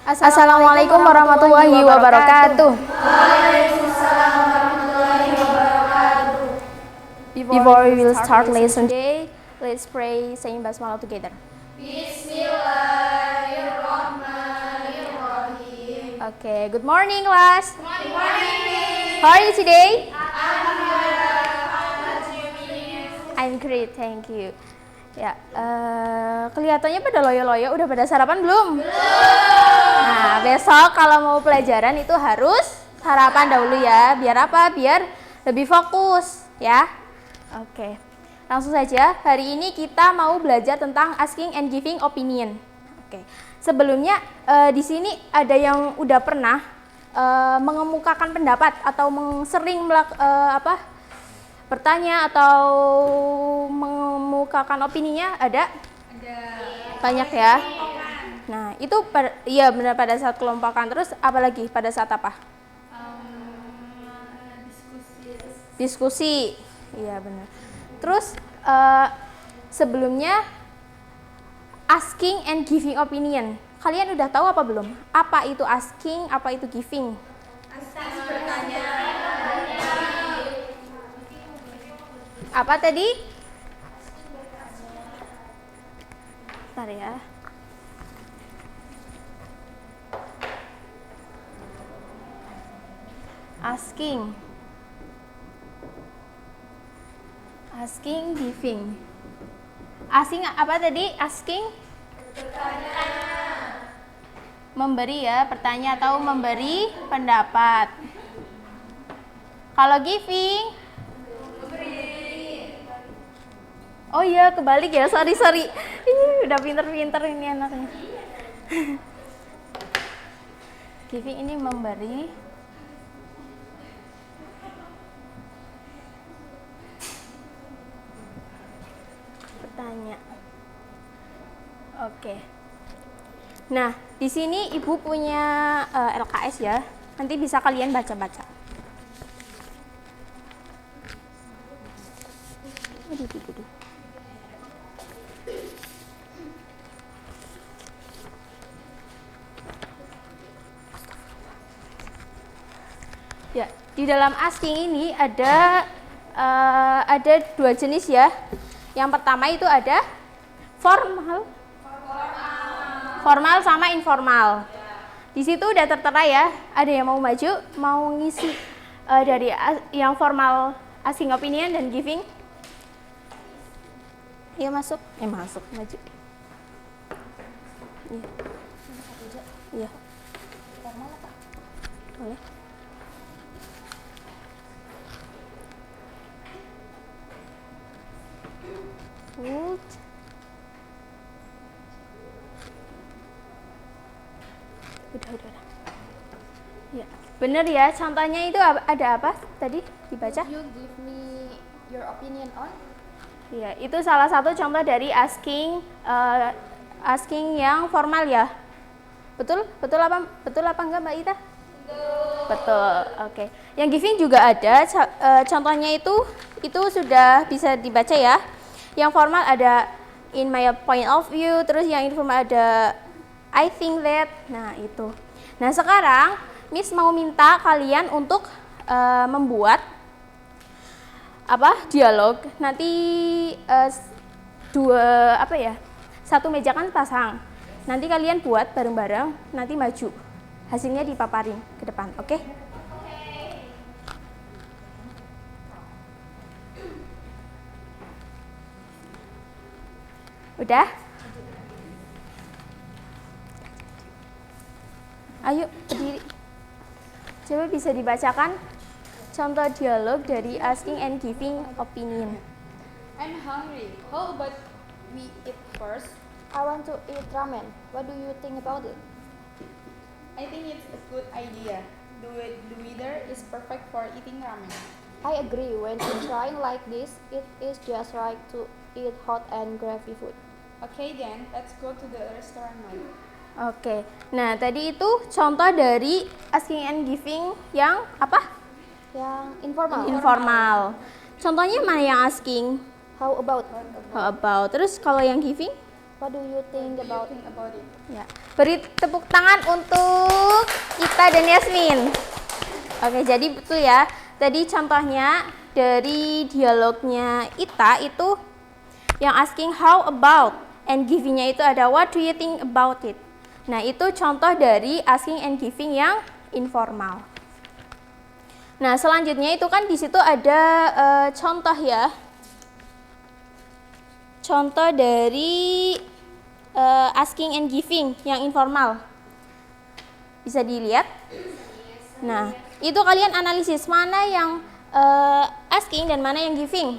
Assalamualaikum warahmatullahi wabarakatuh. Before we will start lesson today, let's pray saying basmalah together. Bismillahirrahmanirrahim. Okay, good morning class. Good morning. How are you today? I'm great, thank you. Ya, kelihatannya pada loyo-loyo, udah pada sarapan belum? Belum. Nah, besok kalau mau pelajaran itu harus sarapan dahulu ya. Biar apa? Biar lebih fokus ya. Oke, langsung saja. Hari ini kita mau belajar tentang asking and giving opinion. Oke, sebelumnya di sini ada yang udah pernah mengemukakan pendapat atau sering bertanya atau mengemukakan opininya ada? Banyak ya. Nah itu iya benar pada saat kelompokan. Terus apalagi pada saat apa? Diskusi. Iya benar. Terus sebelumnya asking and giving opinion. Kalian udah tahu apa belum? Apa itu asking? Apa itu giving? Asking bertanya. Apa tadi? Bentar ya. Asking, giving. Asking apa tadi? Asking? Bertanya. Memberi ya, bertanya atau memberi pendapat. Kalau giving? Oh iya, kebalik ya, sorry. Udah pinter-pinter ini anaknya. Giving ini memberi. Bertanya. Oke. Nah, di sini Ibu punya LKS ya. Nanti bisa kalian baca-baca. Aduh. Ya, di dalam asking ini ada dua jenis ya. Yang pertama itu ada formal sama informal. Di situ udah tertera ya. Ada yang mau maju, mau ngisi dari yang formal asking opinion dan giving. Iya masuk, maju. Iya. Formal apa? Boleh. Udah. Ya, bener ya. Contohnya itu ada apa tadi dibaca? You give me your opinion on? Ya, itu salah satu contoh dari asking yang formal ya. Betul apa enggak Mbak Ita? Betul. Oke. Yang giving juga ada. Contohnya itu sudah bisa dibaca ya. Yang formal ada in my point of view, terus yang informal ada I think that. Nah, itu. Nah, sekarang Miss mau minta kalian untuk membuat dialog. Nanti satu meja kan pasang. Nanti kalian buat bareng-bareng, nanti maju. Hasilnya dipaparin ke depan, oke? Udah? Ayo, berdiri. Coba bisa dibacakan contoh dialog dari asking and giving opinion. I'm hungry. How about we eat first? I want to eat ramen. What do you think about it? I think it's a good idea. The weather is perfect for eating ramen. I agree. When it's rain like this, it is just right to eat hot and gravy food. Okay then, let's go to the restaurant now. Oke. Nah, tadi itu contoh dari asking and giving yang apa? Yang informal. Informal. Contohnya mana yang asking? How about? How about? Terus kalau yang giving? What do you think about Think about it. Ya, beri tepuk tangan untuk Ita dan Yasmin. Oke, jadi betul ya. Tadi contohnya dari dialognya Ita itu yang asking how about and giving-nya itu ada what do you think about it. Nah, itu contoh dari asking and giving yang informal. Nah, selanjutnya itu kan di situ ada contoh ya. Contoh dari asking and giving yang informal. Bisa dilihat? Nah, itu kalian analisis mana yang asking dan mana yang giving.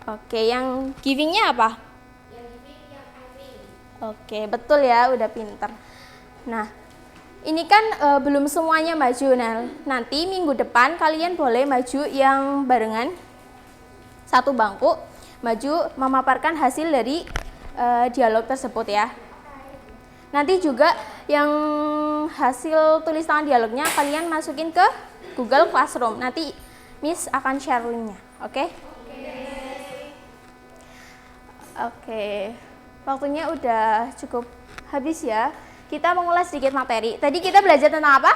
Oke, yang givingnya apa? Oke, betul ya, udah pinter. Nah, ini kan belum semuanya maju. Nah, nanti minggu depan kalian boleh maju yang barengan, satu bangku, maju memaparkan hasil dari dialog tersebut ya. Nanti juga yang hasil tulis tangan dialognya kalian masukin ke Google Classroom. Nanti Miss akan share linknya, oke? Oke, waktunya udah cukup habis ya. Kita mengulas sedikit materi. Tadi kita belajar tentang apa?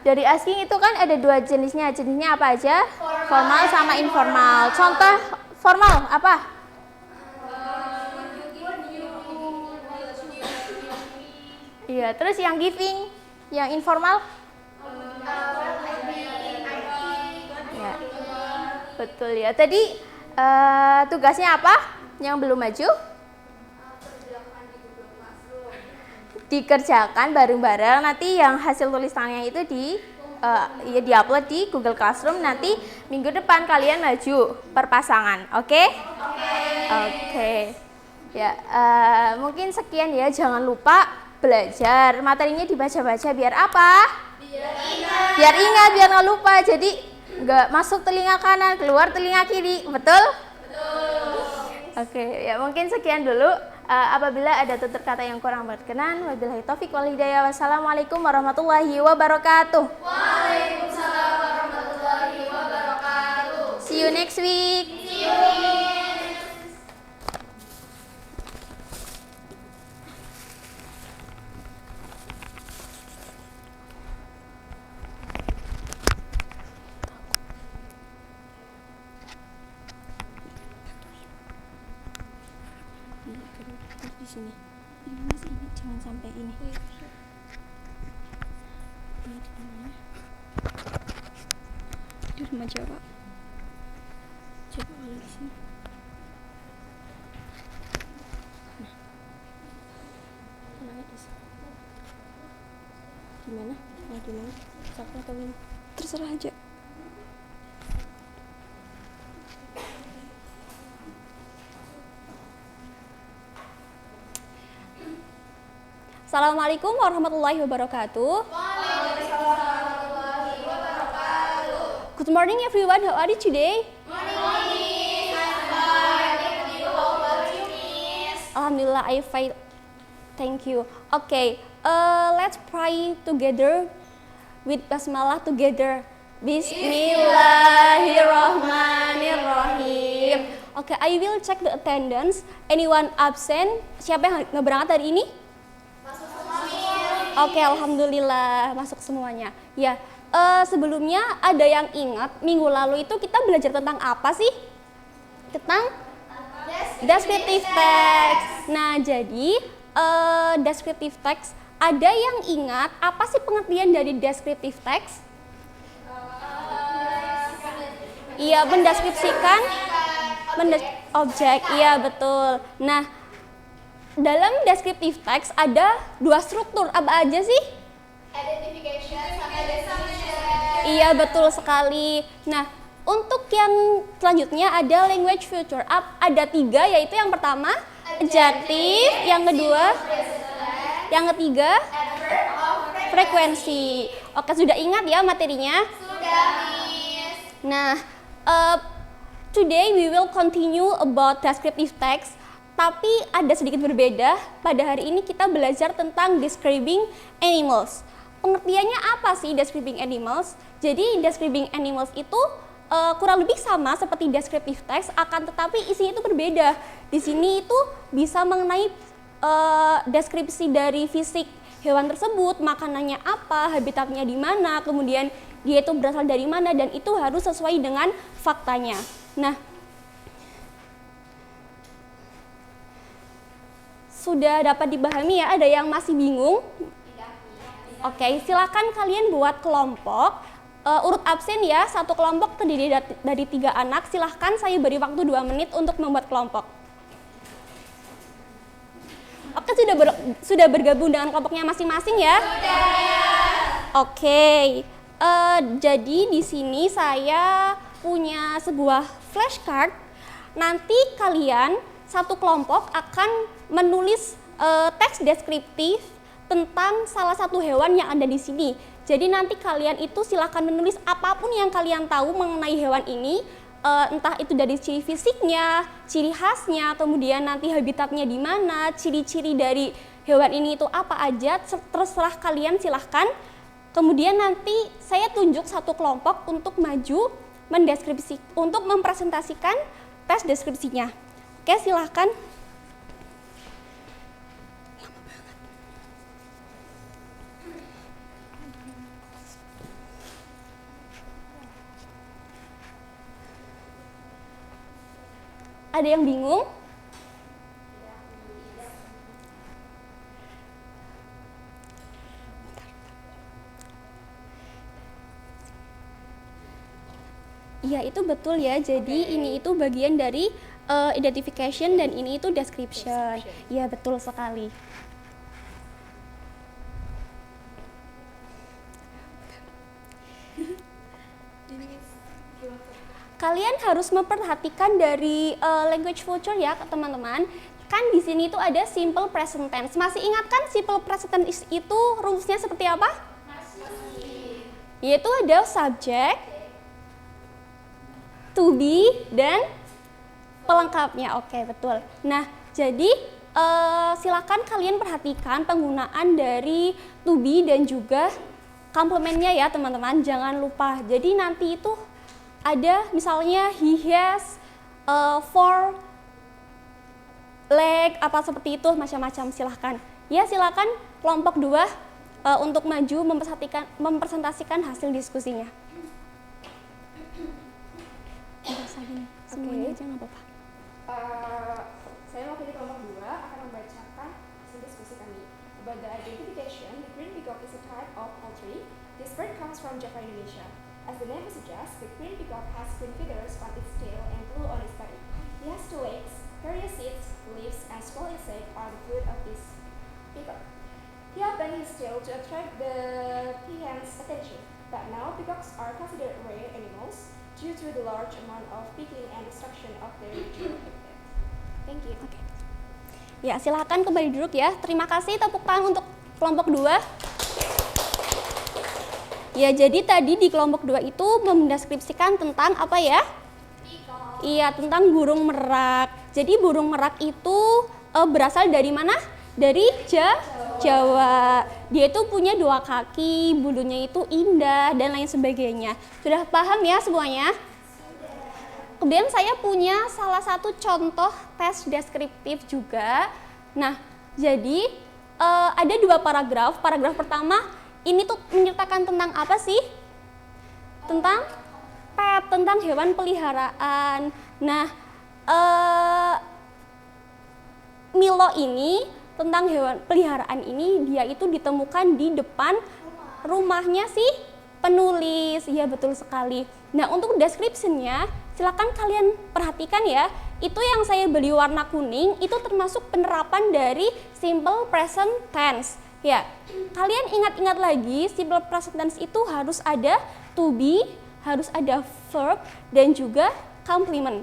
Dari asking itu kan ada dua jenisnya. Jenisnya apa aja? Formal sama informal. Contoh formal apa? Iya, terus yang giving, yang informal? Ya, betul ya. Tadi tugasnya apa? Yang belum maju? Dikerjakan bareng-bareng. Nanti yang hasil tulisannya itu diupload di Google Classroom. Nanti minggu depan kalian maju per pasangan, oke? Oke. Ya, mungkin sekian ya. Jangan lupa belajar materinya, dibaca-baca biar apa? Biar ingat, biar nggak lupa. Jadi nggak masuk telinga kanan, keluar telinga kiri, betul? Oke, ya mungkin sekian dulu. Apabila ada tutur kata yang kurang berkenan, wabillahi taufik wal hidayah. Wassalamualaikum warahmatullahi wabarakatuh. Waalaikumsalam warahmatullahi wabarakatuh. See you next week. See you next. Sini. Ini Mas, ini jangan sampai ini. Ini di mana? Di rumah Jawa. Coba kalau di sini. Nah. Kalau di sini. Gimana? Mau di mana? Satu atau ini? Terserah aja. Assalamualaikum warahmatullahi wabarakatuh. Good morning everyone, how are you today? Alhamdulillah, I fine. Thank you. Okay, let's pray together with basmalah together. Bismillahirrahmanirrahim. Okay, I will check the attendance. Anyone absent? Siapa yang nggak berangkat hari ini? Oke, alhamdulillah masuk semuanya. Ya, sebelumnya ada yang ingat minggu lalu itu kita belajar tentang apa sih? Tentang descriptive text. Nah, jadi descriptive text, ada yang ingat apa sih pengertian dari descriptive text? Iya, mendeskripsikan objek. Iya, betul. Nah, dalam descriptive text ada dua struktur, apa aja sih? Identification sama description. Iya, betul sekali. Nah, untuk yang selanjutnya ada language feature up, ada tiga, yaitu yang pertama adjective, yang kedua, yang ketiga frekuensi. Oke, sudah ingat ya materinya? Sudah, Miss. Nah, today we will continue about descriptive text. Tapi ada sedikit berbeda, pada hari ini kita belajar tentang describing animals. Pengertiannya apa sih describing animals? Jadi describing animals itu kurang lebih sama seperti descriptive text, akan tetapi isinya itu berbeda. Di sini itu bisa mengenai deskripsi dari fisik hewan tersebut, makanannya apa, habitatnya di mana, kemudian dia itu berasal dari mana, dan itu harus sesuai dengan faktanya. Nah, sudah dapat dipahami ya, ada yang masih bingung? Oke, silakan kalian buat kelompok, urut absen ya, satu kelompok terdiri dari 3 anak, silahkan saya beri waktu 2 menit untuk membuat kelompok. Oke, sudah bergabung dengan kelompoknya masing-masing ya? Sudah ya. Oke, jadi di sini saya punya sebuah flashcard. Nanti kalian satu kelompok akan menulis teks deskriptif tentang salah satu hewan yang ada di sini. Jadi nanti kalian itu silakan menulis apapun yang kalian tahu mengenai hewan ini, entah itu dari ciri fisiknya, ciri khasnya, kemudian nanti habitatnya di mana, ciri-ciri dari hewan ini itu apa aja, terserah kalian silahkan. Kemudian nanti saya tunjuk satu kelompok untuk maju untuk mempresentasikan tes deskripsinya. Oke, silahkan. Ada yang bingung? Iya, itu betul ya. Jadi ini itu bagian dari identification dan ini itu description. Iya, betul sekali. Kalian harus memperhatikan dari language future ya, teman-teman. Kan di sini itu ada simple present tense. Masih ingat kan simple present tense itu rumusnya seperti apa? Masih. Yaitu ada subject, to be, dan pelengkapnya. Oke, betul. Nah, jadi silakan kalian perhatikan penggunaan dari to be dan juga komplementnya ya, teman-teman. Jangan lupa. Jadi nanti itu ada misalnya he has 4 leg, apa seperti itu, macam-macam. Silahkan. Ya, silahkan kelompok 2 untuk maju mempresentasikan hasil diskusinya. Semuanya aja nggak apa-apa. Saya mewakili kelompok 2 akan membacakan hasil diskusi kami. About the identification, the green peacock is a type of poultry. This bird comes from Java, Indonesia. As the name suggests, the green peacock has green feathers on its tail and blue on its body. He has 2 legs. Various seeds, leaves, and small insects are the food of this peacock. He opened his tail to attract the peahen's attention, but now peacocks are considered rare animals due to the large amount of picking and destruction of their natural habitat. Thank you. Okay. Ya, silahkan kembali duduk ya. Terima kasih, tepuk tangan untuk kelompok 2. Ya, jadi tadi di kelompok 2 itu mendeskripsikan tentang apa ya? Iya, tentang burung merak. Jadi burung merak itu berasal dari mana? Dari Jawa. Dia itu punya 2 kaki, bulunya itu indah, dan lain sebagainya. Sudah paham ya semuanya? Kemudian saya punya salah satu contoh tes deskriptif juga. Nah, jadi ada 2 paragraf. Paragraf pertama ini tuh menceritakan tentang apa sih? Tentang pet, tentang hewan peliharaan. Nah, Milo ini, tentang hewan peliharaan ini, dia itu ditemukan di depan rumahnya si penulis. Ya, betul sekali. Nah, untuk description-nya, silakan kalian perhatikan ya. Itu yang saya beli warna kuning, itu termasuk penerapan dari simple present tense. Ya, kalian ingat-ingat lagi, simple present tense itu harus ada to be, harus ada verb, dan juga complement.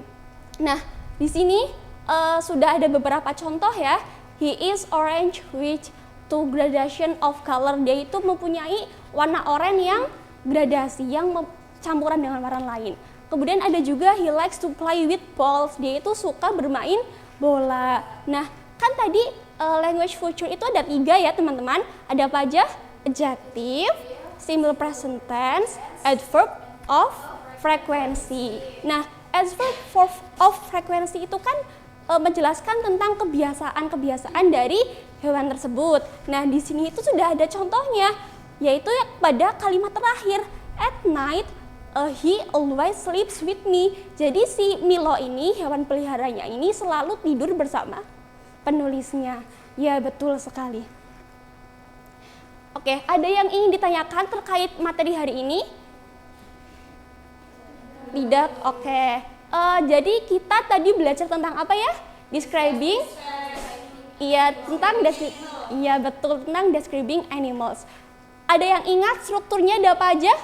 Nah, di sini sudah ada beberapa contoh ya. He is orange with 2 gradation of color. Dia itu mempunyai warna oranye yang gradasi, yang campuran dengan warna lain. Kemudian ada juga he likes to play with balls. Dia itu suka bermain bola. Nah, kan tadi language future itu ada 3 ya, teman-teman. Ada apa aja? Adjective, simple present tense, adverb of frekuensi. Nah, adverb of frekuensi itu kan menjelaskan tentang kebiasaan-kebiasaan dari hewan tersebut. Nah, di sini itu sudah ada contohnya, yaitu pada kalimat terakhir, at night he always sleeps with me. Jadi si Milo ini, hewan peliharanya ini selalu tidur bersama penulisnya. Ya, betul sekali. Oke, ada yang ingin ditanyakan terkait materi hari ini? Tidak? Oke. Jadi kita tadi belajar tentang apa ya? Describing? Iya, betul, tentang describing animals. Ada yang ingat strukturnya ada apa aja?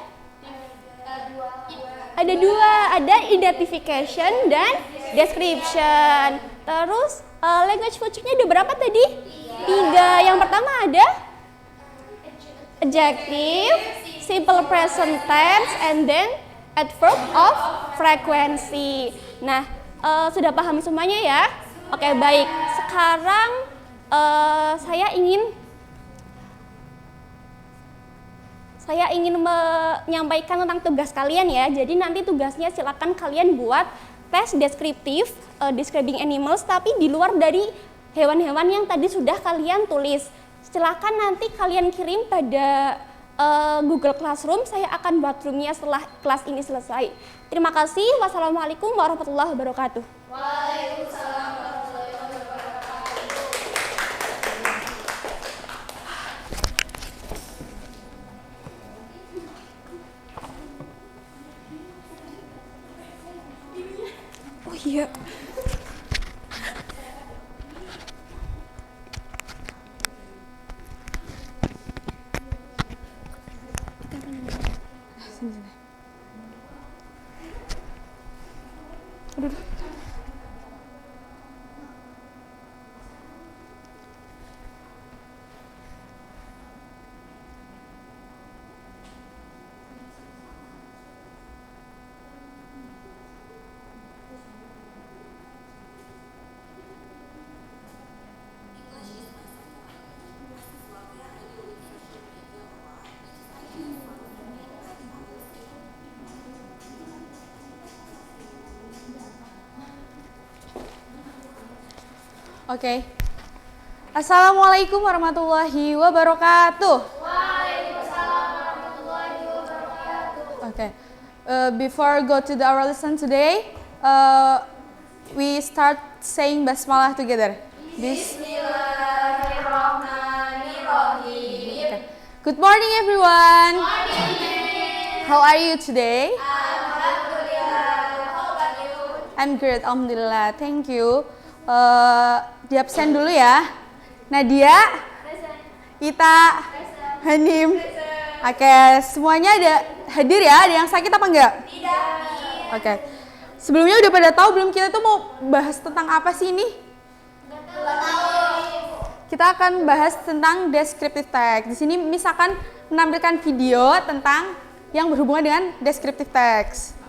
Ada dua, ada identification dan description. Terus language feature-nya ada berapa tadi? 3. Yang pertama ada adjective, simple present tense, and then adverb of frequency. Nah, sudah paham semuanya ya? Oke, baik. Sekarang saya ingin menyampaikan tentang tugas kalian ya. Jadi nanti tugasnya silakan kalian buat tes deskriptif, describing animals, tapi di luar dari hewan-hewan yang tadi sudah kalian tulis. Silakan nanti kalian kirim pada Google Classroom. Saya akan buat roomnya setelah kelas ini selesai. Terima kasih. Wassalamualaikum warahmatullahi wabarakatuh. Waalaikumsalam warahmatullahi wabarakatuh. Oh iya. Oke. Assalamualaikum warahmatullahi wabarakatuh. Waalaikumsalam warahmatullahi wabarakatuh. Okay. Before go to our lesson today, we start saying basmalah together. Bismillahirrahmanirrahim. Okay. Good morning, everyone. Morning. How are you today? Alhamdulillah. How about you? I'm great, alhamdulillah. Thank you. Di absen dulu ya. Nadia, Ita, Hanim. Oke, semuanya ada hadir ya? Ada yang sakit apa enggak? Tidak. Oke. Sebelumnya udah pada tahu belum kita tuh mau bahas tentang apa sih ini? Kita akan bahas tentang descriptive text. Di sini misalkan menampilkan video tentang yang berhubungan dengan descriptive text.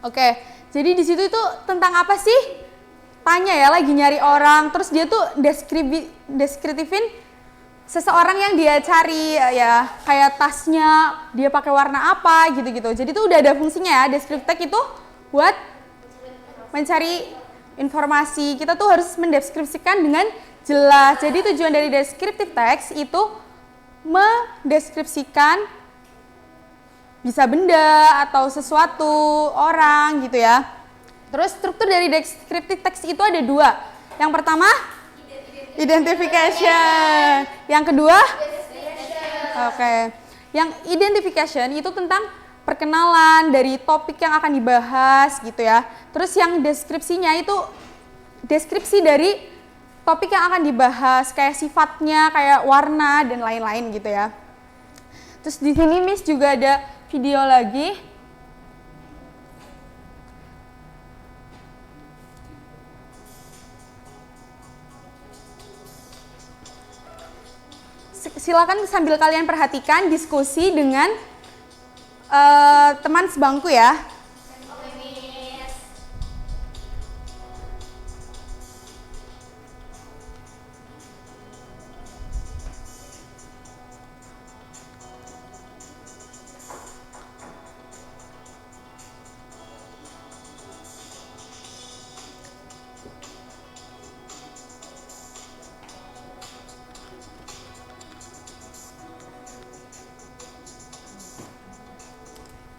Oke, jadi di situ itu tentang apa sih? Tanya ya, lagi nyari orang, terus dia tuh deskriptifin seseorang yang dia cari ya, kayak tasnya dia pakai warna apa gitu-gitu. Jadi tuh udah ada fungsinya ya, descriptive text itu buat mencari informasi. Kita tuh harus mendeskripsikan dengan jelas. Jadi tujuan dari descriptive text itu mendeskripsikan bisa benda atau sesuatu, orang gitu ya. Terus struktur dari descriptive text itu ada dua. Yang pertama, identification. Yang kedua, yang identification itu tentang perkenalan dari topik yang akan dibahas gitu ya. Terus yang deskripsinya itu deskripsi dari topik yang akan dibahas, kayak sifatnya, kayak warna dan lain-lain gitu ya. Terus di sini Miss juga ada video lagi. silakan sambil kalian perhatikan diskusi dengan teman sebangku ya.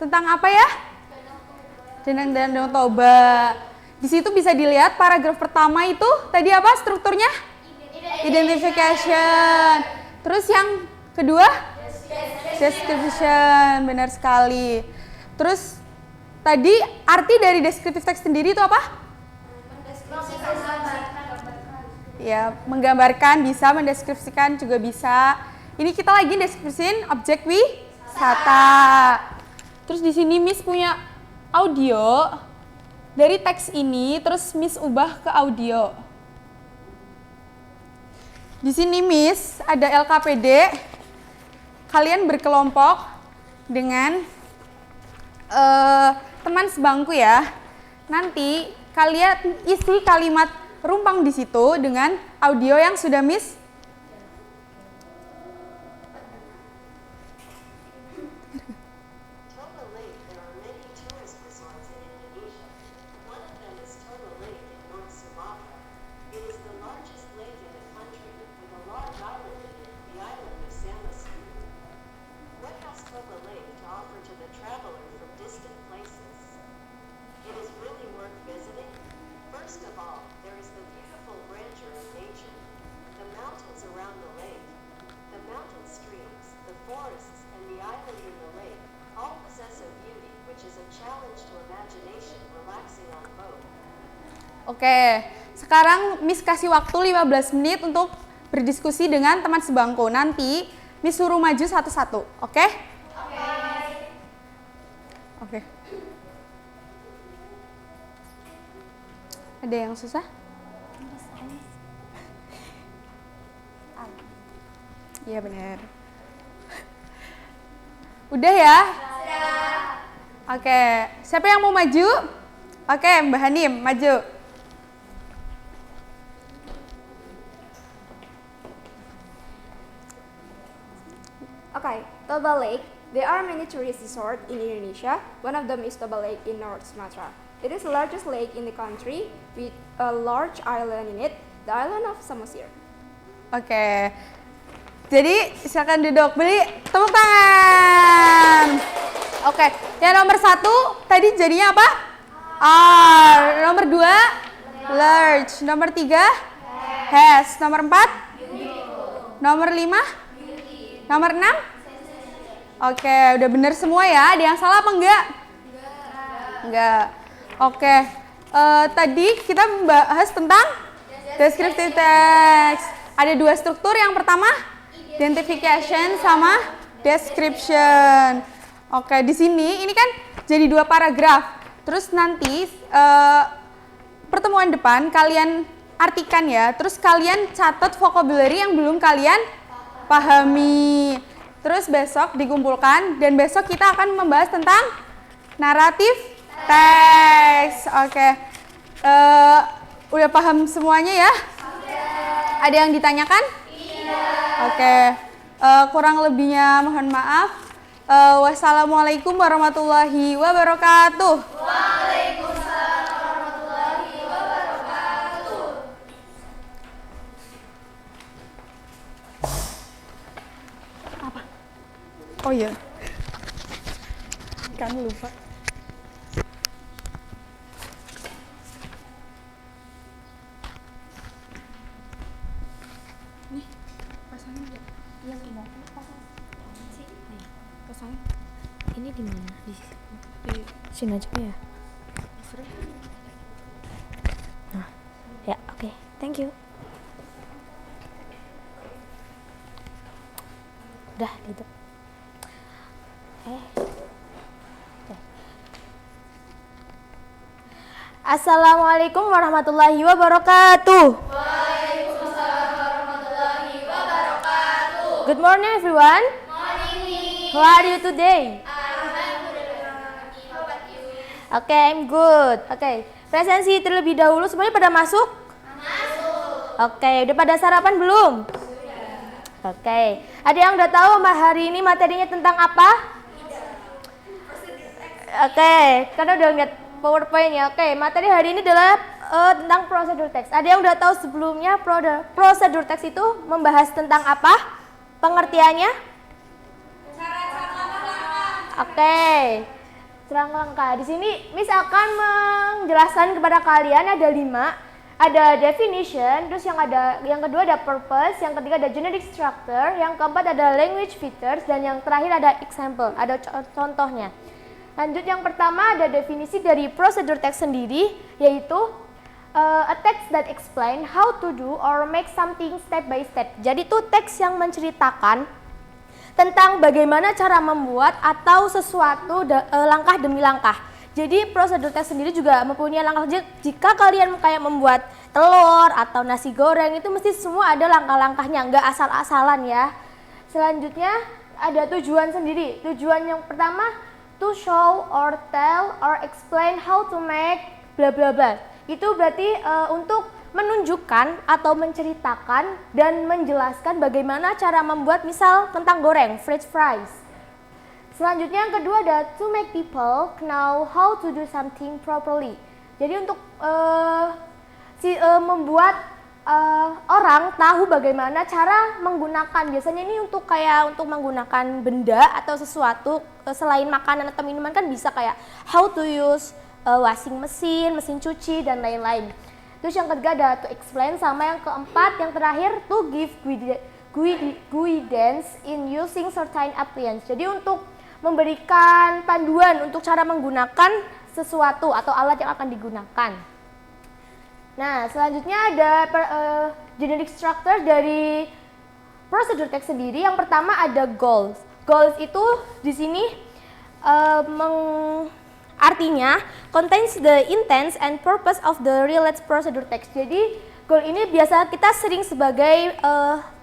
Tentang apa ya? Danang Toba. Di situ bisa dilihat paragraf pertama itu tadi apa strukturnya? Identification. Terus yang kedua? Description. Benar sekali. Terus tadi arti dari descriptive text sendiri itu apa? Ya, menggambarkan bisa, mendeskripsikan juga bisa. Ini kita lagi deskripsiin objek wisata. Terus di sini Miss punya audio dari teks ini, terus Miss ubah ke audio. Di sini Miss ada LKPD. Kalian berkelompok dengan teman sebangku ya. Nanti kalian isi kalimat rumpang di situ dengan audio yang sudah Miss Oke, sekarang Miss kasih waktu 15 menit untuk berdiskusi dengan teman sebangku. Nanti Miss suruh maju satu-satu, oke? Oke. Ada yang susah? Iya benar. Udah ya? Oke, siapa yang mau maju? Oke, Mbak Hanim, maju. Okay, Toba Lake. There are many tourist resorts in Indonesia. One of them is Toba Lake in North Sumatra. It is the largest lake in the country with a large island in it, the island of Samosir. Oke. Jadi silakan duduk. Beri tepuk tangan. Oke. Yang nomor 1 tadi jadinya apa? R. Nomor 2 large. Nomor 3 has. Nomor 4 nomor 5 nomor 6? Oke, udah bener semua ya. Ada yang salah apa enggak? Enggak. Oke. Tadi kita membahas tentang descriptive text. Ada 2 struktur. Yang pertama, identification sama description. Oke, di sini ini kan jadi 2 paragraf. Terus nanti pertemuan depan kalian artikan ya. Terus kalian catat vocabulary yang belum kalian pahami. Terus besok dikumpulkan dan besok kita akan membahas tentang naratif teks. Oke. Udah paham semuanya ya? Ada yang ditanyakan? Oke. Kurang lebihnya mohon maaf. Wassalamualaikum warahmatullahi wabarakatuh. Waalaikumsalam warahmatullahi wabarakatuh. Oh iya, kan lupa. Nih, pasangin ya. Iya, mau pasang. Pasangin. Ini di mana? Di sini aja ya. Nah, ya oke. Thank you. Udah gitu. Assalamualaikum warahmatullahi wabarakatuh. Waalaikumsalam warahmatullahi wabarakatuh. Good morning everyone. Morning. How are you today? Oke, I'm good. Oke, presensi terlebih dahulu semuanya pada masuk? Oke, udah pada sarapan belum? Oke, ada yang udah tahu hari ini materinya tentang apa? Oke, karena udah lihat PowerPoint-nya. Oke, materi hari ini adalah tentang prosedur teks. Ada yang udah tahu sebelumnya prosedur teks itu membahas tentang apa? Pengertiannya? Oke, langkah-langkah. Di sini Miss akan menjelaskan kepada kalian ada 5. Ada definition, terus yang kedua ada purpose, yang ketiga ada generic structure, yang keempat ada language features, dan yang terakhir ada example, ada contohnya. Lanjut, yang pertama ada definisi dari prosedur teks sendiri, yaitu a text that explain how to do or make something step by step. Jadi itu teks yang menceritakan tentang bagaimana cara membuat atau sesuatu langkah demi langkah. Jadi prosedur teks sendiri juga mempunyai langkah. Jika kalian kayak membuat telur atau nasi goreng itu mesti semua ada langkah-langkahnya, nggak asal-asalan ya. Selanjutnya ada tujuan sendiri. Tujuan yang pertama to show or tell or explain how to make bla bla bla. Itu berarti untuk menunjukkan atau menceritakan dan menjelaskan bagaimana cara membuat misal kentang goreng, french fries. Selanjutnya yang kedua ada to make people know how to do something properly. Jadi untuk membuat orang tahu bagaimana cara menggunakan. Biasanya ini untuk menggunakan benda atau sesuatu selain makanan atau minuman kan bisa kayak how to use washing machine, mesin cuci dan lain-lain. Terus yang ketiga ada to explain, sama yang keempat yang terakhir to give guidance in using certain appliance. Jadi untuk memberikan panduan untuk cara menggunakan sesuatu atau alat yang akan digunakan. Nah, selanjutnya ada generic structure dari prosedur teks sendiri. Yang pertama ada goals. Goals itu di sini artinya contains the intent and purpose of the related procedure text. Jadi goal ini biasa kita sering sebagai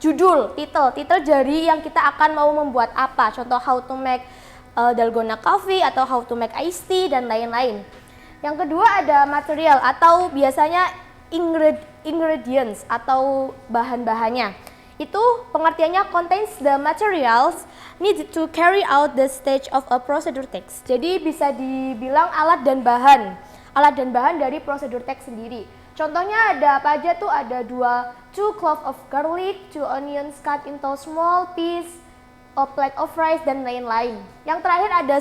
judul, titel dari yang kita akan mau membuat apa. Contoh how to make dalgona coffee atau how to make iced tea dan lain-lain. Yang kedua ada material atau biasanya ingredients atau bahan-bahannya. Itu pengertiannya contains the materials needed to carry out the stage of a procedure text. Jadi bisa dibilang alat dan bahan dari prosedur teks sendiri. Contohnya ada apa aja tuh? Ada 2 cloves of garlic, 2 onions cut into small piece, a plate of rice dan lain-lain. Yang terakhir ada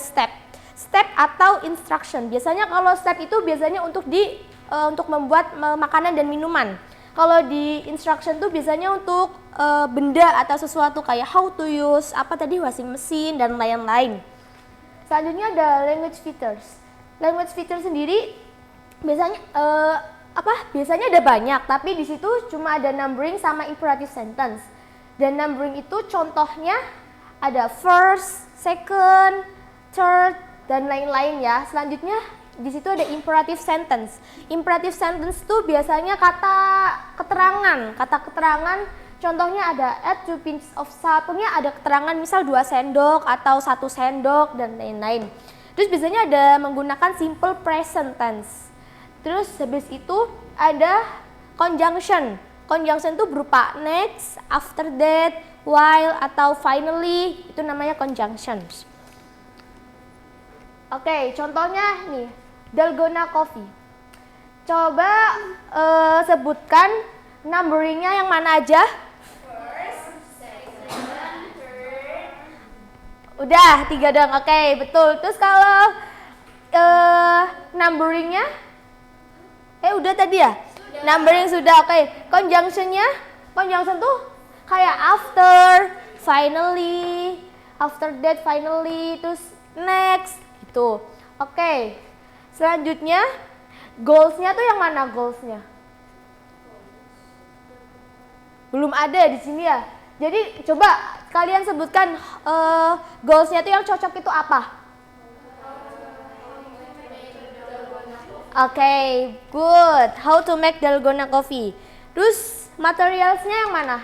step atau instruction. Biasanya kalau step itu biasanya untuk membuat makanan dan minuman. Kalau di instruction tuh biasanya untuk benda atau sesuatu kayak how to use washing machine dan lain-lain. Selanjutnya ada language features. Language features sendiri biasanya biasanya ada banyak, tapi di situ cuma ada numbering sama imperative sentence. Dan numbering itu contohnya ada first, second, third dan lain-lain ya. Selanjutnya di situ ada imperative sentence. Imperative sentence itu biasanya kata keterangan. Contohnya ada add 2 pinches of salt. Ada keterangan misal 2 sendok atau 1 sendok dan lain-lain. Terus biasanya ada menggunakan simple present tense. Terus habis itu ada conjunction. Conjunction itu berupa next, after that, while atau finally, itu namanya conjunctions. Oke, contohnya nih, dalgona coffee. Coba sebutkan numberingnya yang mana aja? First, second, third. Udah, 3 dong. Oke, betul. Terus kalau numberingnya? Udah tadi ya? Sudah. Numbering sudah, oke. Conjunctionnya? Conjunction tuh kayak after, finally, after that, finally, terus next, gitu. Oke. Selanjutnya, goals-nya tuh yang mana goals-nya? Belum ada di sini ya. Jadi coba kalian sebutkan goals-nya tuh yang cocok itu apa? Oke, good. How to make dalgona coffee. Terus materialsnya yang mana?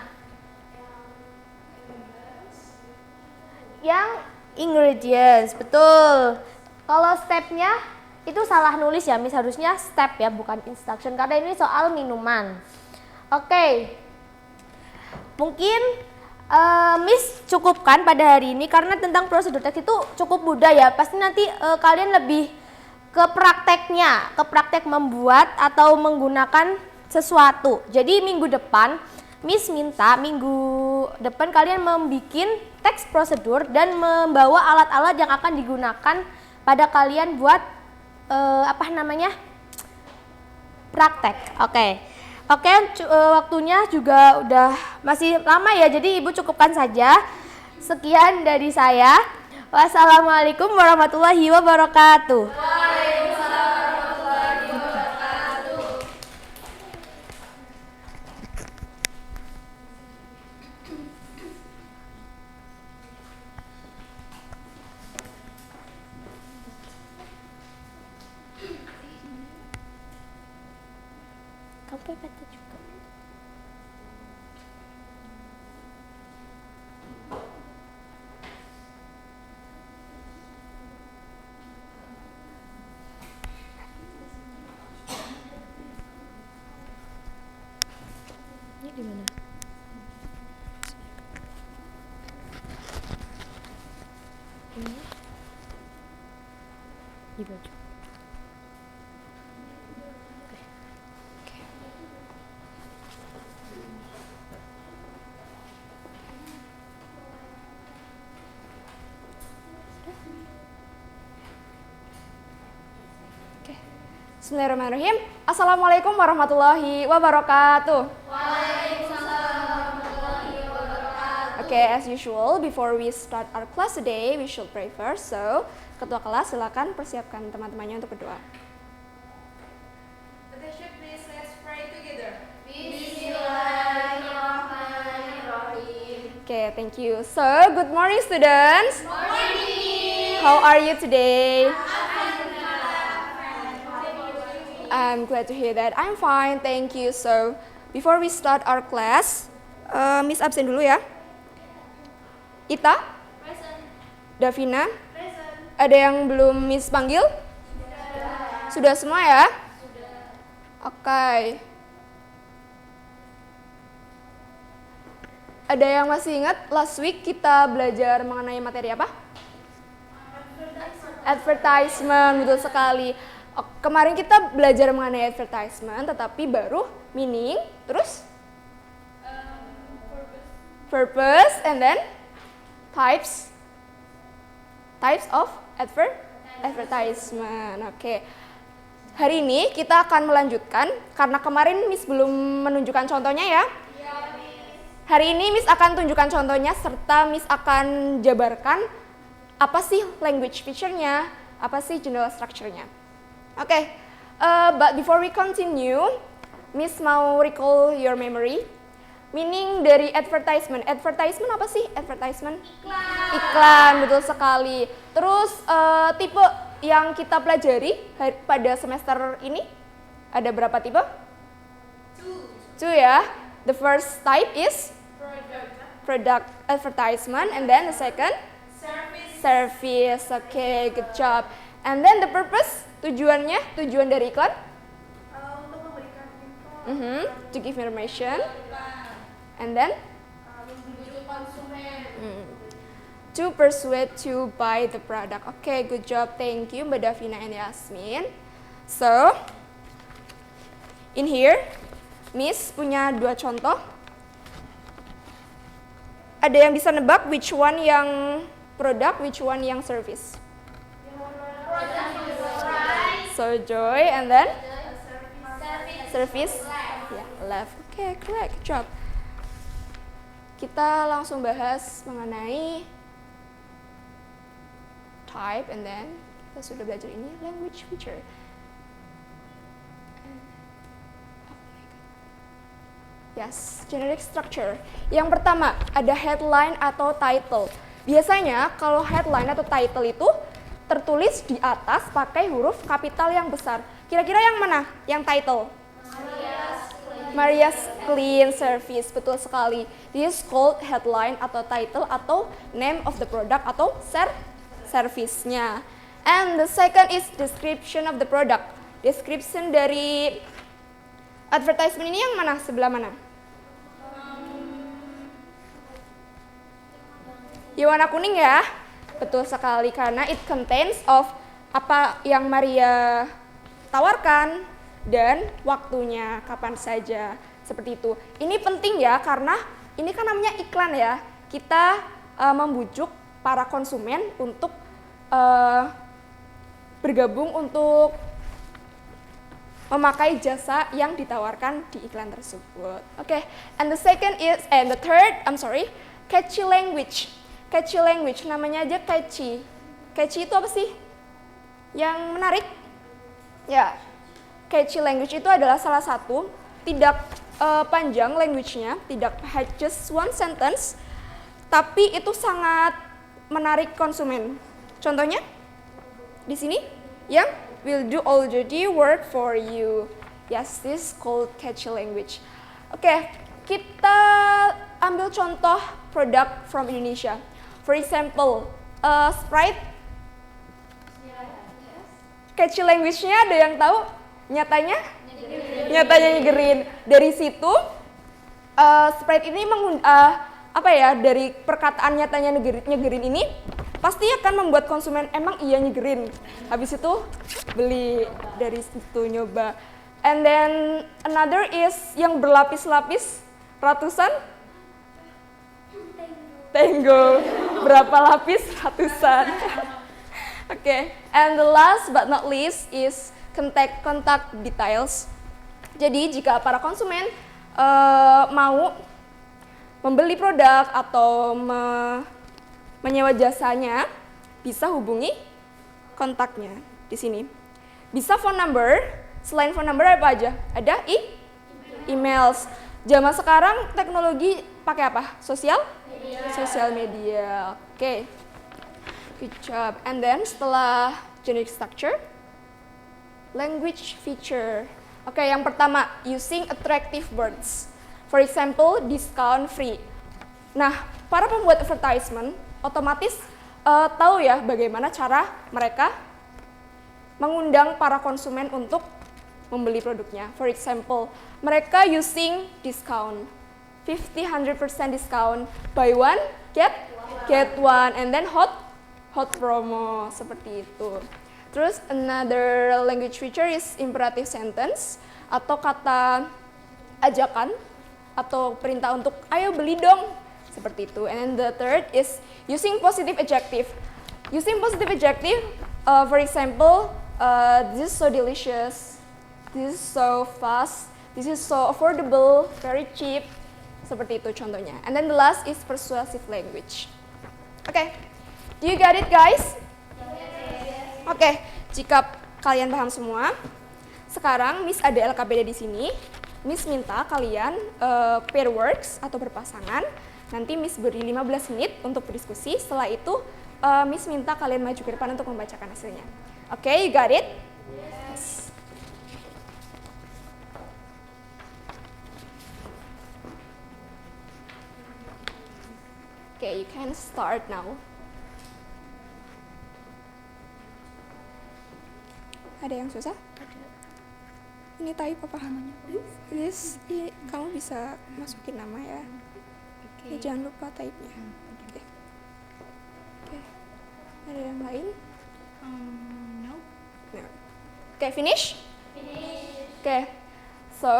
Yang ingredients, betul. Kalau stepnya itu salah nulis ya, Miss, harusnya step ya, bukan instruction karena ini soal minuman. Oke. Mungkin Miss cukupkan pada hari ini karena tentang prosedur teks itu cukup mudah ya. Pasti nanti kalian lebih ke praktek membuat atau menggunakan sesuatu. Jadi minggu depan Miss minta minggu depan kalian membuat teks prosedur dan membawa alat-alat yang akan digunakan pada kalian buat praktek. Oke, waktunya juga udah masih lama ya, jadi Ibu cukupkan saja. Sekian dari saya. Wassalamualaikum warahmatullahi wabarakatuh. Kamu baca juga. Ini di mana? Ini di baju. Bismillahirrahmanirrahim. Assalamualaikum warahmatullahi wabarakatuh. Okay, as usual, before we start our class today, we should pray first. So, ketua kelas silakan persiapkan teman-temannya untuk berdoa. Attention please, let's pray together. Okay, thank you. So, good morning students. Morning. How are you today? I'm glad to hear that. I'm fine, thank you. So, before we start our class, Miss absen dulu ya. Ita? Present. Davina? Present. Ada yang belum Miss panggil? Sudah semua ya? Oke. Ada yang masih ingat last week kita belajar mengenai materi apa? Advertisement, betul sekali. Kemarin kita belajar mengenai advertisement, tetapi baru meaning, terus purpose, and then types of advertisement. Oke. Hari ini kita akan melanjutkan karena kemarin Miss belum menunjukkan contohnya ya. Hari ini Miss akan tunjukkan contohnya serta Miss akan jabarkan apa sih language feature-nya, apa sih general structure-nya. Oke, but before we continue, Miss mau recall your memory. Meaning dari advertisement. Advertisement apa sih? Advertisement? Iklan, betul sekali. Terus tipe yang kita pelajari pada semester ini ada berapa tipe? Two ya. The first type is product advertisement, and then the second service. Okay, good job. And then the purpose, tujuan dari iklan? Untuk memberikan info, To give information. And then? membujuk konsumen. To persuade to buy the product. Okay, good job. Thank you Mbak Davina and Yasmin. So, in here, Miss punya 2 contoh. Ada yang bisa nebak which one yang product, which one yang service? So, Joy, and then? Service? Yeah, left. Okay, correct. Good job. Kita langsung bahas mengenai type, and then kita sudah belajar ini language feature. Yes, generic structure. Yang pertama, ada headline atau title. Biasanya kalau headline atau title itu tertulis di atas pakai huruf kapital yang besar. Kira-kira yang mana? Yang title? Maria's clean service, betul sekali. This is called headline atau title atau name of the product atau service-nya. And the second is description of the product. Description dari advertisement ini yang mana? Sebelah mana? Yang warna kuning ya? Betul sekali, karena it contains of apa yang Maria tawarkan dan waktunya, kapan saja, seperti itu. Ini penting ya, karena ini kan namanya iklan ya. Kita membujuk para konsumen untuk bergabung untuk memakai jasa yang ditawarkan di iklan tersebut. Oke, and the third, catchy language. Catchy language, namanya aja catchy. Catchy itu apa sih? Yang menarik? Ya, catchy language itu adalah salah satu, tidak panjang language-nya, tidak just one sentence, tapi itu sangat menarik konsumen. Contohnya, di sini, yang will do all the dirty work for you. Yes, this is called catchy language. Oke, kita ambil contoh produk from Indonesia. For example, Sprite. Catchy language-nya ada yang tahu? Nyatanya nyegerin. Dari situ, Sprite ini dari perkataan nyatanya nyegerin ini pasti akan membuat konsumen emang iya nyegerin. Habis itu beli, dari situ nyoba. And then another is yang berlapis-lapis, ratusan. Tango, berapa lapis? Ratusan. Oke, and the last but not least is contact details. Jadi jika para konsumen mau membeli produk atau menyewa jasanya, bisa hubungi kontaknya di sini. Bisa phone number, selain phone number apa aja? Ada emails. Zaman sekarang teknologi pakai apa? Sosial media. Oke. Good job. And then setelah generic structure, language feature. Oke, yang pertama, using attractive words. For example, discount free. Nah, para pembuat advertisement otomatis tahu ya bagaimana cara mereka mengundang para konsumen untuk membeli produknya. For example, mereka using discount. 50-100% discount, buy one, get one, and then hot promo, seperti itu. Terus another language feature is imperative sentence, atau kata ajakan, atau perintah untuk ayo beli dong, seperti itu. And the third is using positive adjective. Using positive adjective, for example, this is so delicious, this is so fast, this is so affordable, very cheap, seperti itu contohnya. And then the last is persuasive language. Oke, do you got it guys? Oke, jika kalian paham semua, sekarang Miss ada LKPD di sini. Miss minta kalian pair works atau berpasangan. Nanti Miss beri 15 menit untuk berdiskusi. Setelah itu Miss minta kalian maju ke depan untuk membacakan hasilnya. Oke, you got it? Yes. Okay, you can start now. Ada yang susah? Ada. Ini type apa? Namanya. This, kamu bisa masukin nama ya. Okay. Jangan lupa type-nya. Okay. Ada yang lain? No. Okay, finish? Okay. So,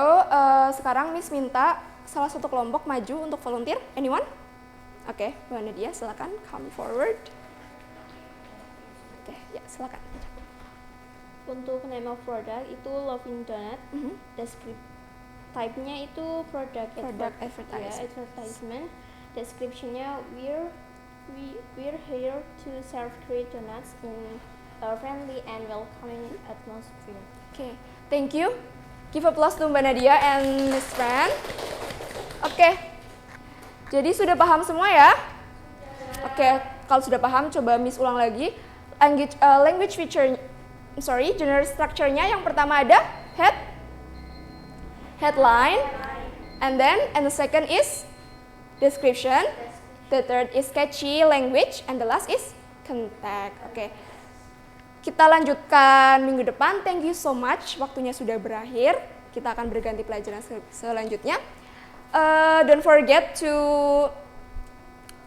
sekarang Miss minta salah satu kelompok maju untuk volunteer. Anyone? Oke, Bu Nadia, silakan come forward. Oke, ya silakan. Untuk name of product itu Loving Donut. Description type-nya itu product advertisement. Description-nya we're here to serve great donuts in a friendly and welcoming atmosphere. Oke, thank you. Give applause to Mbak Nadia and Miss Fran. Oke. Jadi sudah paham semua ya? Oke, kalau sudah paham coba Miss ulang lagi. Language feature, general structure-nya yang pertama ada Headline. And the second is description. The third is sketchy language. And the last is contact. Oke. Kita lanjutkan minggu depan. Thank you so much. Waktunya sudah berakhir. Kita akan berganti pelajaran selanjutnya. Don't forget to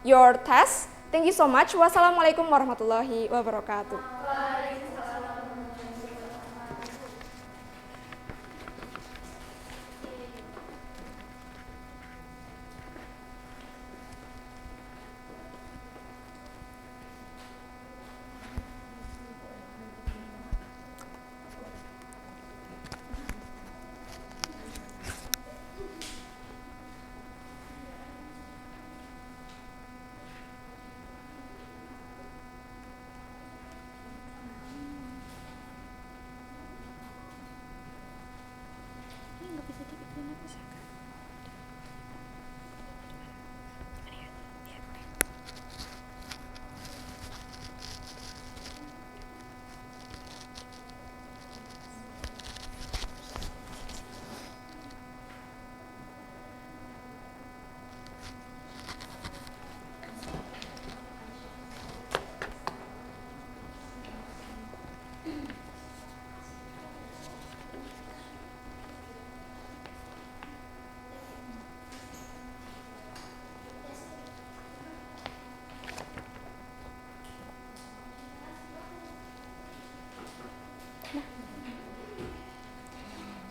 your test. Thank you so much. Wassalamualaikum warahmatullahi wabarakatuh.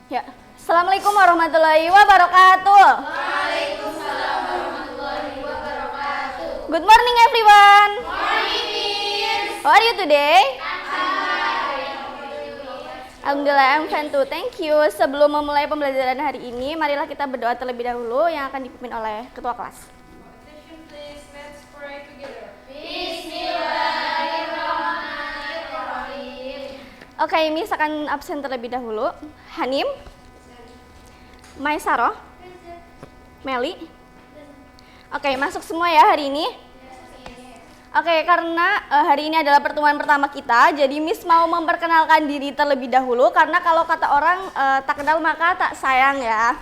Ya, Assalamualaikum warahmatullahi wabarakatuh. Waalaikumsalam warahmatullahi wabarakatuh. Good morning everyone. Morning, Miss. How are you today? Alhamdulillah, I'm fine too. Thank you. Sebelum memulai pembelajaran hari ini, marilah kita berdoa terlebih dahulu yang akan dipimpin oleh ketua kelas. Attention please, let's pray together. Oke, Miss akan absen terlebih dahulu. Hanim, Maisaro, Meli. Oke, masuk semua ya hari ini. Oke, karena hari ini adalah pertemuan pertama kita, jadi Miss mau memperkenalkan diri terlebih dahulu. Karena kalau kata orang tak kenal maka tak sayang ya.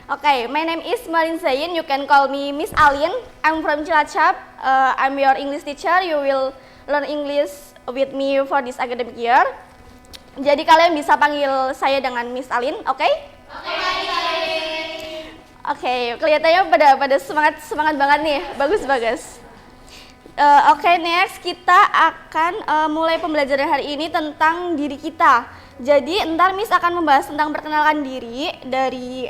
Oke, my name is Malin Zain. You can call me Miss Alin. I'm from Cilacap. I'm your English teacher. You will learn English with me for this academic year. Jadi kalian bisa panggil saya dengan Miss Alin, oke? Oke, kelihatannya pada semangat banget nih, bagus. Oke, next kita akan mulai pembelajaran hari ini tentang diri kita. Jadi ntar Miss akan membahas tentang perkenalan diri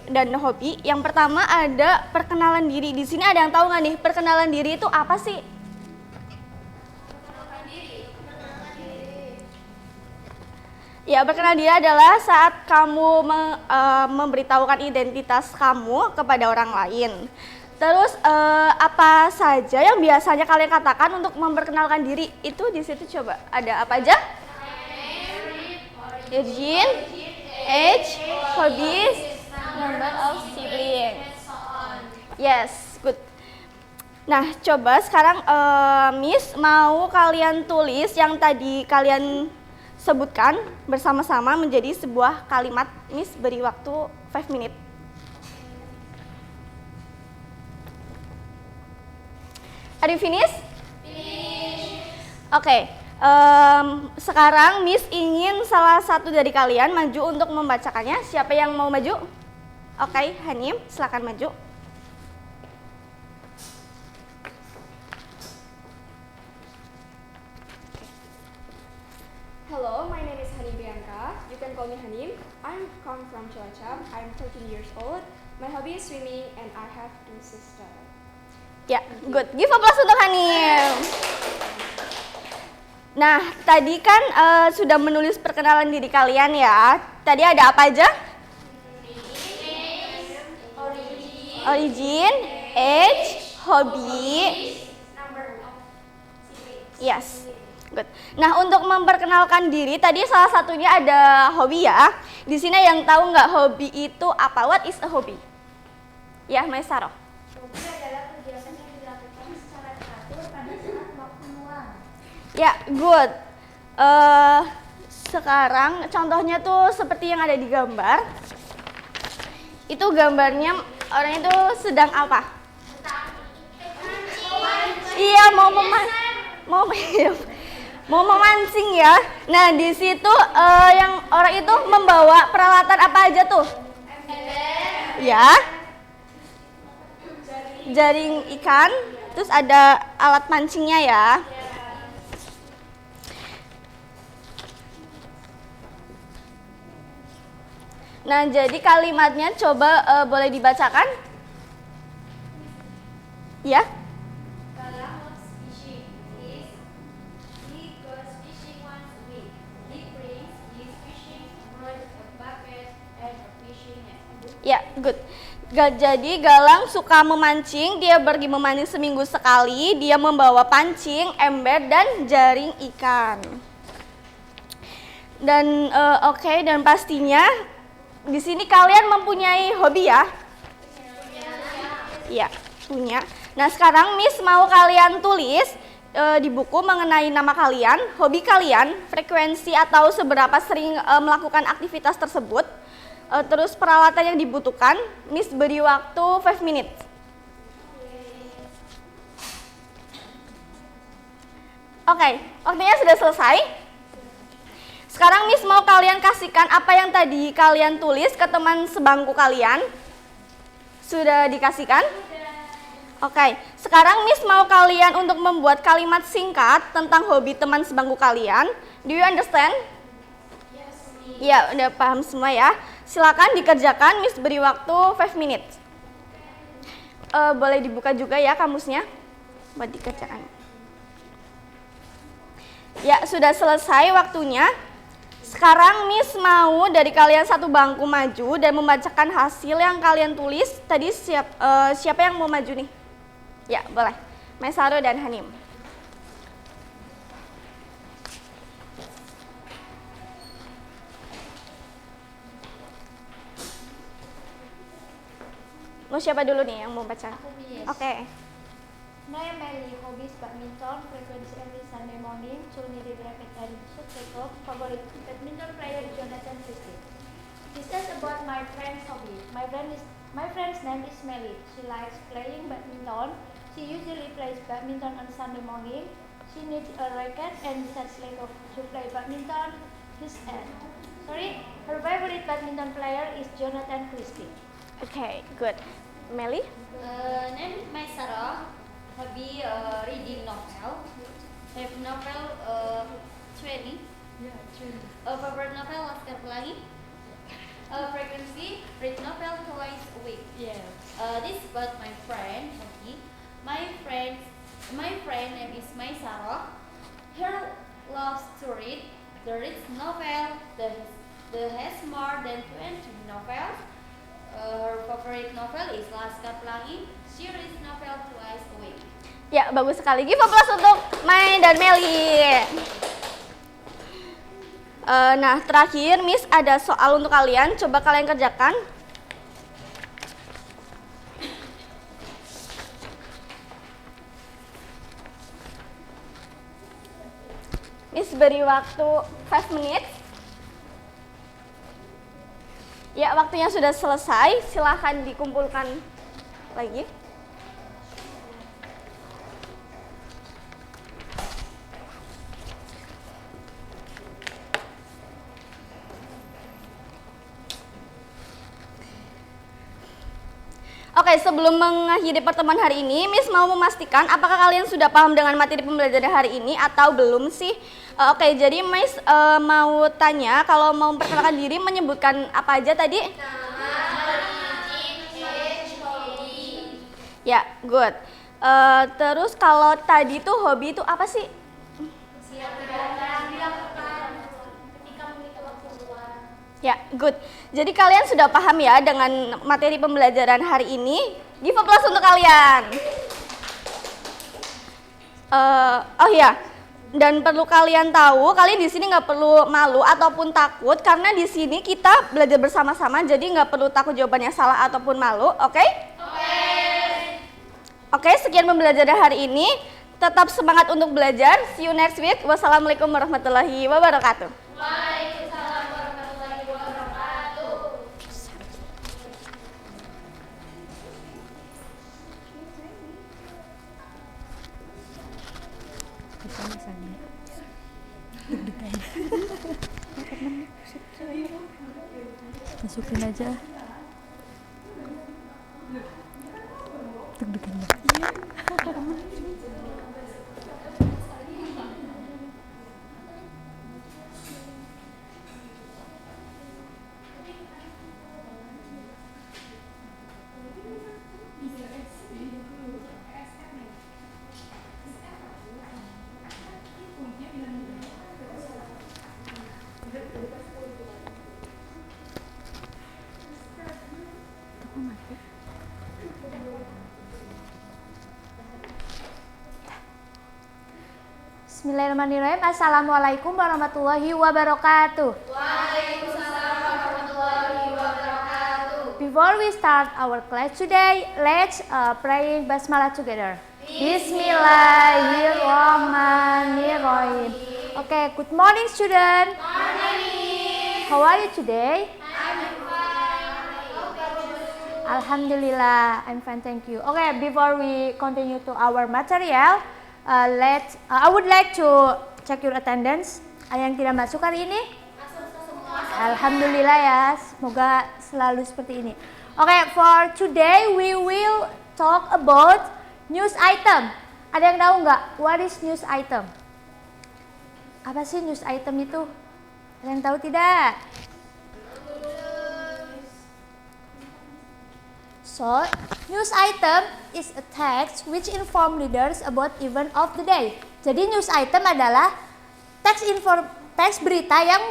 dan hobi. Yang pertama ada perkenalan diri. Di sini ada yang tahu nggak nih perkenalan diri itu apa sih? Ya, perkenalan diri adalah saat kamu memberitahukan identitas kamu kepada orang lain. Terus apa saja yang biasanya kalian katakan untuk memperkenalkan diri? Itu di situ coba ada apa aja? Origin, age, hobbies, number of siblings. Yes, good. Nah, coba sekarang Miss mau kalian tulis yang tadi kalian sebutkan bersama-sama menjadi sebuah kalimat. Miss beri waktu 5 menit. Are you finished? Oke, sekarang Miss ingin salah satu dari kalian maju untuk membacakannya. Siapa yang mau maju? Oke, Hanim, silakan maju. Hello, my name is Hanim Bianca. You can call me Hanim. I'm come from Cilacap. I'm 13 years old. My hobby is swimming and I have 2 sisters. Ya, good. Give applause untuk Hanim. Nah, tadi kan sudah menulis perkenalan diri kalian ya. Tadi ada apa aja? Origin, age, hobby. Yes. Good. Nah, untuk memperkenalkan diri tadi salah satunya ada hobi ya. Di sini yang tahu nggak hobi itu apa? What is a hobby? Ya, Maisaro. Hobi adalah kegiatan yang dilakukan secara teratur pada saat waktu luang. Ya, good. Sekarang contohnya tuh seperti yang ada di gambar. Itu gambarnya orang itu sedang apa? Iya, mau memancing ya. Nah, di situ yang orang itu membawa peralatan apa aja tuh? Ya. Jaring ikan, terus ada alat mancingnya ya. Nah, jadi kalimatnya coba boleh dibacakan? Ya. Galang loves fishing. He goes fishing once a week. He brings his fishing rod, a bucket, and a fishing net. Ya, good. Jadi Galang suka memancing, dia pergi memancing seminggu sekali, dia membawa pancing, ember, dan jaring ikan. Dan oke, dan pastinya di sini kalian mempunyai hobi ya? Iya, punya. Nah, sekarang Miss mau kalian tulis di buku mengenai nama kalian, hobi kalian, frekuensi atau seberapa sering melakukan aktivitas tersebut, terus peralatan yang dibutuhkan. Miss beri waktu 5 minutes. Oke, waktunya sudah selesai. Sekarang Miss mau kalian kasihkan apa yang tadi kalian tulis ke teman sebangku kalian. Sudah dikasihkan? Oke, sekarang Miss mau kalian untuk membuat kalimat singkat tentang hobi teman sebangku kalian. Do you understand? Ya, udah paham semua ya. Silakan dikerjakan, Miss beri waktu 5 minutes. Boleh dibuka juga ya kamusnya buat dikerjakan. Ya, sudah selesai waktunya. Sekarang Miss mau dari kalian satu bangku maju dan membacakan hasil yang kalian tulis. Tadi siapa yang mau maju nih? Ya, boleh. Maisaro dan Hanim. Mau siapa dulu nih yang mau baca? Oke. Name Melly, hobbies badminton, frequency every Sunday morning, needed racket and shuttle, favorite badminton player Jonathan Christie. This is about my friend's hobby. My friend's name is Melly. She likes playing badminton. She usually plays badminton on Sunday morning. She needs a racket and shuttle to play badminton. Her favorite badminton player is Jonathan Christie. Okay, good. Melly? Name Maisaro. Hobby reading novel. Have novel 20. Favorite novel Laskar Pelangi. Frequency read novel twice a week. This is about my friend hobby. My friend name is Maisaro. Her loves to read. The reads novel. The has more than 20 novels. Her favorite novel is Laskar Pelangi. She reads novel twice a week. Ya, bagus sekali. Give applause untuk Mai dan Melly. Nah, terakhir Miss ada soal untuk kalian. Coba kalian kerjakan. Miss beri waktu 5 menit. Ya, waktunya sudah selesai. Silahkan dikumpulkan lagi. Oke, sebelum mengakhiri pertemuan hari ini, Miss mau memastikan apakah kalian sudah paham dengan materi pembelajaran hari ini atau belum sih? Oke, jadi Miss mau tanya, kalau mau memperkenalkan diri menyebutkan apa aja tadi? Ya, good. Terus kalau tadi tuh hobi itu apa sih? Ya, good. Jadi kalian sudah paham ya dengan materi pembelajaran hari ini. Give applause untuk kalian. Oh ya, dan perlu kalian tahu, kalian di sini nggak perlu malu ataupun takut karena di sini kita belajar bersama-sama, jadi nggak perlu takut jawabannya salah ataupun malu, oke? Oke, sekian pembelajaran hari ini. Tetap semangat untuk belajar. See you next week. Wassalamualaikum warahmatullahi wabarakatuh. Masukin aja. Deg-degan banget. Bismillahirrahmanirrahim. Assalamualaikum warahmatullahi wabarakatuh. Waalaikumsalam warahmatullahi wabarakatuh. Before we start our class today, let's pray basmalah together. Bismillahirrahmanirrahim. Okay, good morning student. Morning. How are you today? I'm fine. Alhamdulillah, I'm fine, thank you. Okay, before we continue to our material, I would like to check your attendance. Ada yang tidak masuk hari ini? Alhamdulillah ya, semoga selalu seperti ini. Okay, for today we will talk about news item. Ada yang tahu nggak? What is news item? Apa sih news item itu? Ada yang tahu tidak? So, news item is a text which inform readers about event of the day. Jadi news item adalah teks berita yang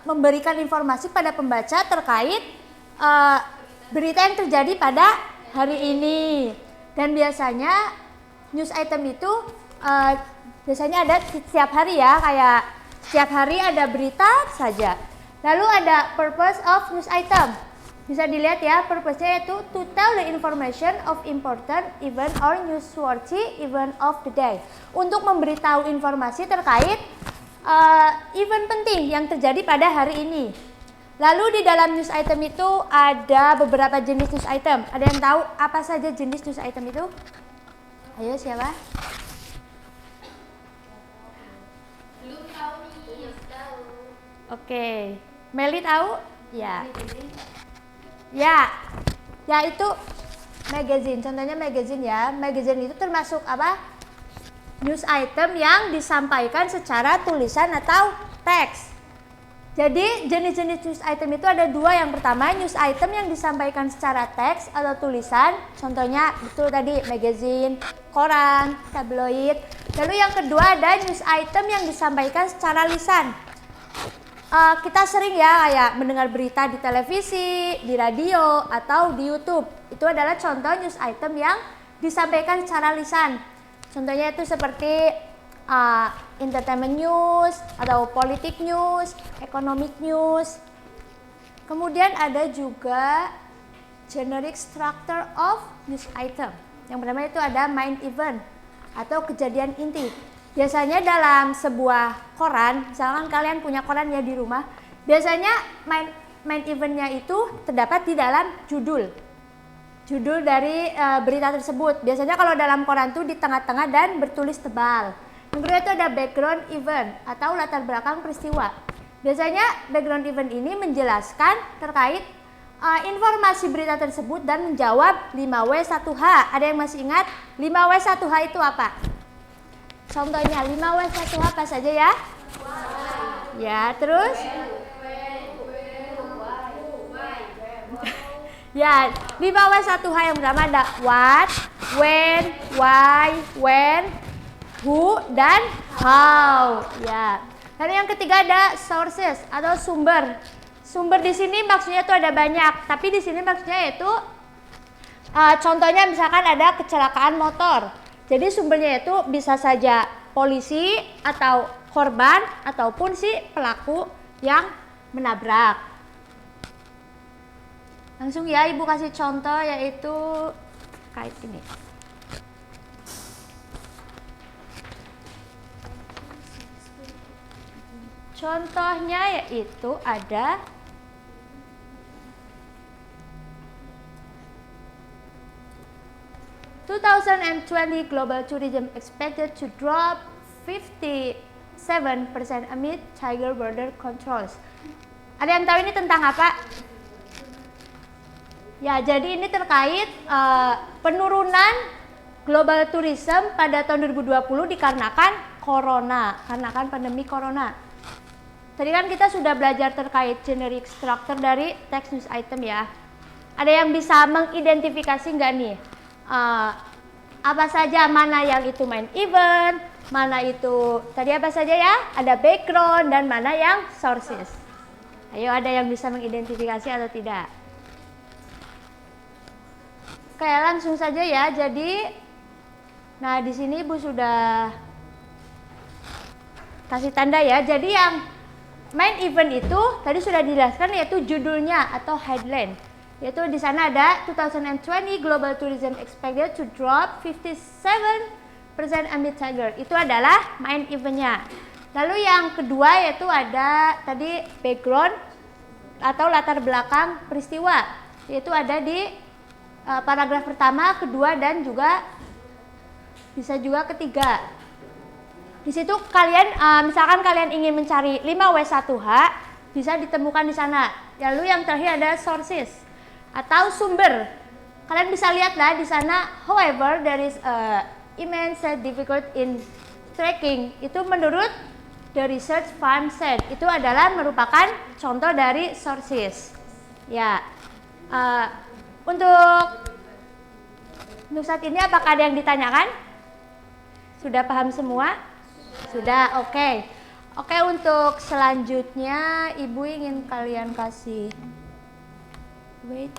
memberikan informasi pada pembaca terkait berita yang terjadi pada hari ini. Dan biasanya news item itu biasanya ada setiap hari ya, kayak setiap hari ada berita saja. Lalu ada purpose of news item. Bisa dilihat ya, purpose-nya yaitu to tell the information of important event or newsworthy event of the day. Untuk memberitahu informasi terkait event penting yang terjadi pada hari ini. Lalu di dalam news item itu ada beberapa jenis news item. Ada yang tahu apa saja jenis news item itu? Ayo siapa? Belum tahu nih, tahu. Oke, Meli tahu? Ya. Ya itu magazine. Contohnya magazine ya. Magazine itu termasuk apa? News item yang disampaikan secara tulisan atau teks. Jadi jenis-jenis news item itu ada dua. Yang pertama news item yang disampaikan secara teks atau tulisan. Contohnya betul tadi magazine, koran, tabloid. Lalu yang kedua ada news item yang disampaikan secara lisan. Kita sering ya kayak mendengar berita di televisi, di radio, atau di YouTube. Itu adalah contoh news item yang disampaikan secara lisan. Contohnya itu seperti entertainment news, atau politik news, economic news. Kemudian ada juga generic structure of news item. Yang pertama itu ada main event atau kejadian inti. Biasanya dalam sebuah koran, misalkan kalian punya koran ya di rumah, biasanya main eventnya itu terdapat di dalam judul dari berita tersebut. Biasanya kalau dalam koran itu di tengah-tengah dan bertulis tebal. Yang kedua itu ada background event atau latar belakang peristiwa. Biasanya background event ini menjelaskan terkait informasi berita tersebut dan menjawab 5W1H. Ada yang masih ingat 5W1H itu apa? Contohnya 5W1H apa saja ya? Ya, terus? Ya, 5W1H yang pertama ada what, when, why, when, who, dan how. Ya. Lalu yang ketiga ada sources atau sumber. Sumber di sini maksudnya itu ada banyak, tapi di sini maksudnya yaitu contohnya misalkan ada kecelakaan motor. Jadi sumbernya itu bisa saja polisi atau korban ataupun si pelaku yang menabrak. Langsung ya Ibu kasih contoh yaitu kait ini. Contohnya yaitu ada "2020 global tourism expected to drop 57% amid tighter border controls." Ada yang tahu ini tentang apa? Ya, jadi ini terkait penurunan global tourism pada tahun 2020 dikarenakan pandemi corona. Tadi kan kita sudah belajar terkait generic structure dari text news item ya. Ada yang bisa mengidentifikasi nggak nih? Apa saja, mana yang itu main event, mana itu tadi apa saja ya? Ada background dan mana yang sources. Ayo, ada yang bisa mengidentifikasi atau tidak? Kayak langsung saja ya. Jadi, nah di sini Ibu sudah kasih tanda ya. Jadi yang main event itu tadi sudah dijelaskan, yaitu judulnya atau headline. Yaitu di sana ada 2020 global tourism expected to drop 57% amid Tiger. Itu adalah main eventnya. Lalu yang kedua yaitu ada tadi background atau latar belakang peristiwa. Yaitu ada di paragraf pertama, kedua, dan juga bisa juga ketiga. Di situ kalian misalkan kalian ingin mencari 5W1H bisa ditemukan di sana. Lalu yang terakhir ada sources atau sumber. Kalian bisa lihatlah di sana. However, there is immense difficult in tracking. Itu menurut the research fund said. Itu adalah merupakan contoh dari sources. Ya, untuk saat ini apakah ada yang ditanyakan? Sudah paham semua? Sudah, oke. Oke, untuk selanjutnya Ibu ingin kalian kasih wait.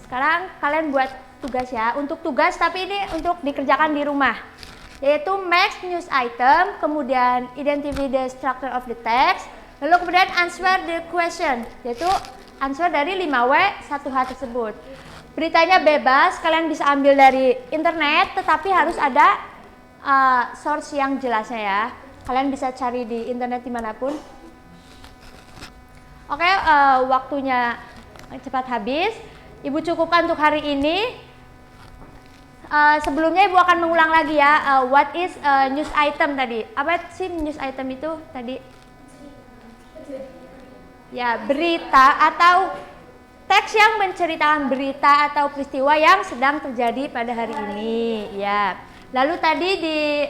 Sekarang kalian buat tugas ya. Untuk tugas, tapi ini untuk dikerjakan di rumah. Yaitu match news item, kemudian identify the structure of the text, lalu kemudian answer the question, yaitu answer dari 5W1H tersebut. Beritanya bebas, kalian bisa ambil dari internet, tetapi harus ada source yang jelasnya ya. Kalian bisa cari di internet dimanapun. Oke, waktunya cepat habis. Ibu cukupkan untuk hari ini. Sebelumnya Ibu akan mengulang lagi ya. What is news item tadi? Apa sih news item itu tadi? Ya, berita atau teks yang menceritakan berita atau peristiwa yang sedang terjadi pada hari ini. Ya. Lalu tadi di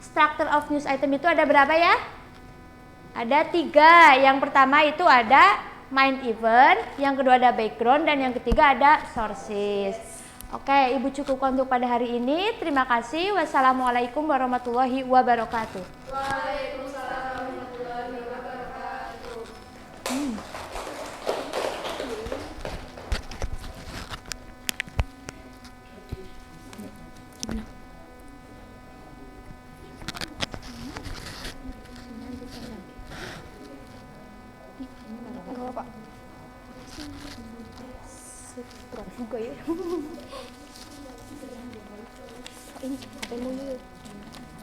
structure of news item itu ada berapa ya? Ada 3. Yang pertama itu ada main event, yang kedua ada background, dan yang ketiga ada sources. Oke, Ibu cukupkan untuk pada hari ini. Terima kasih. Wassalamualaikum warahmatullahi wabarakatuh. Waalaikumsalam warahmatullahi wabarakatuh. Juga ya. Ini apa mau yuk?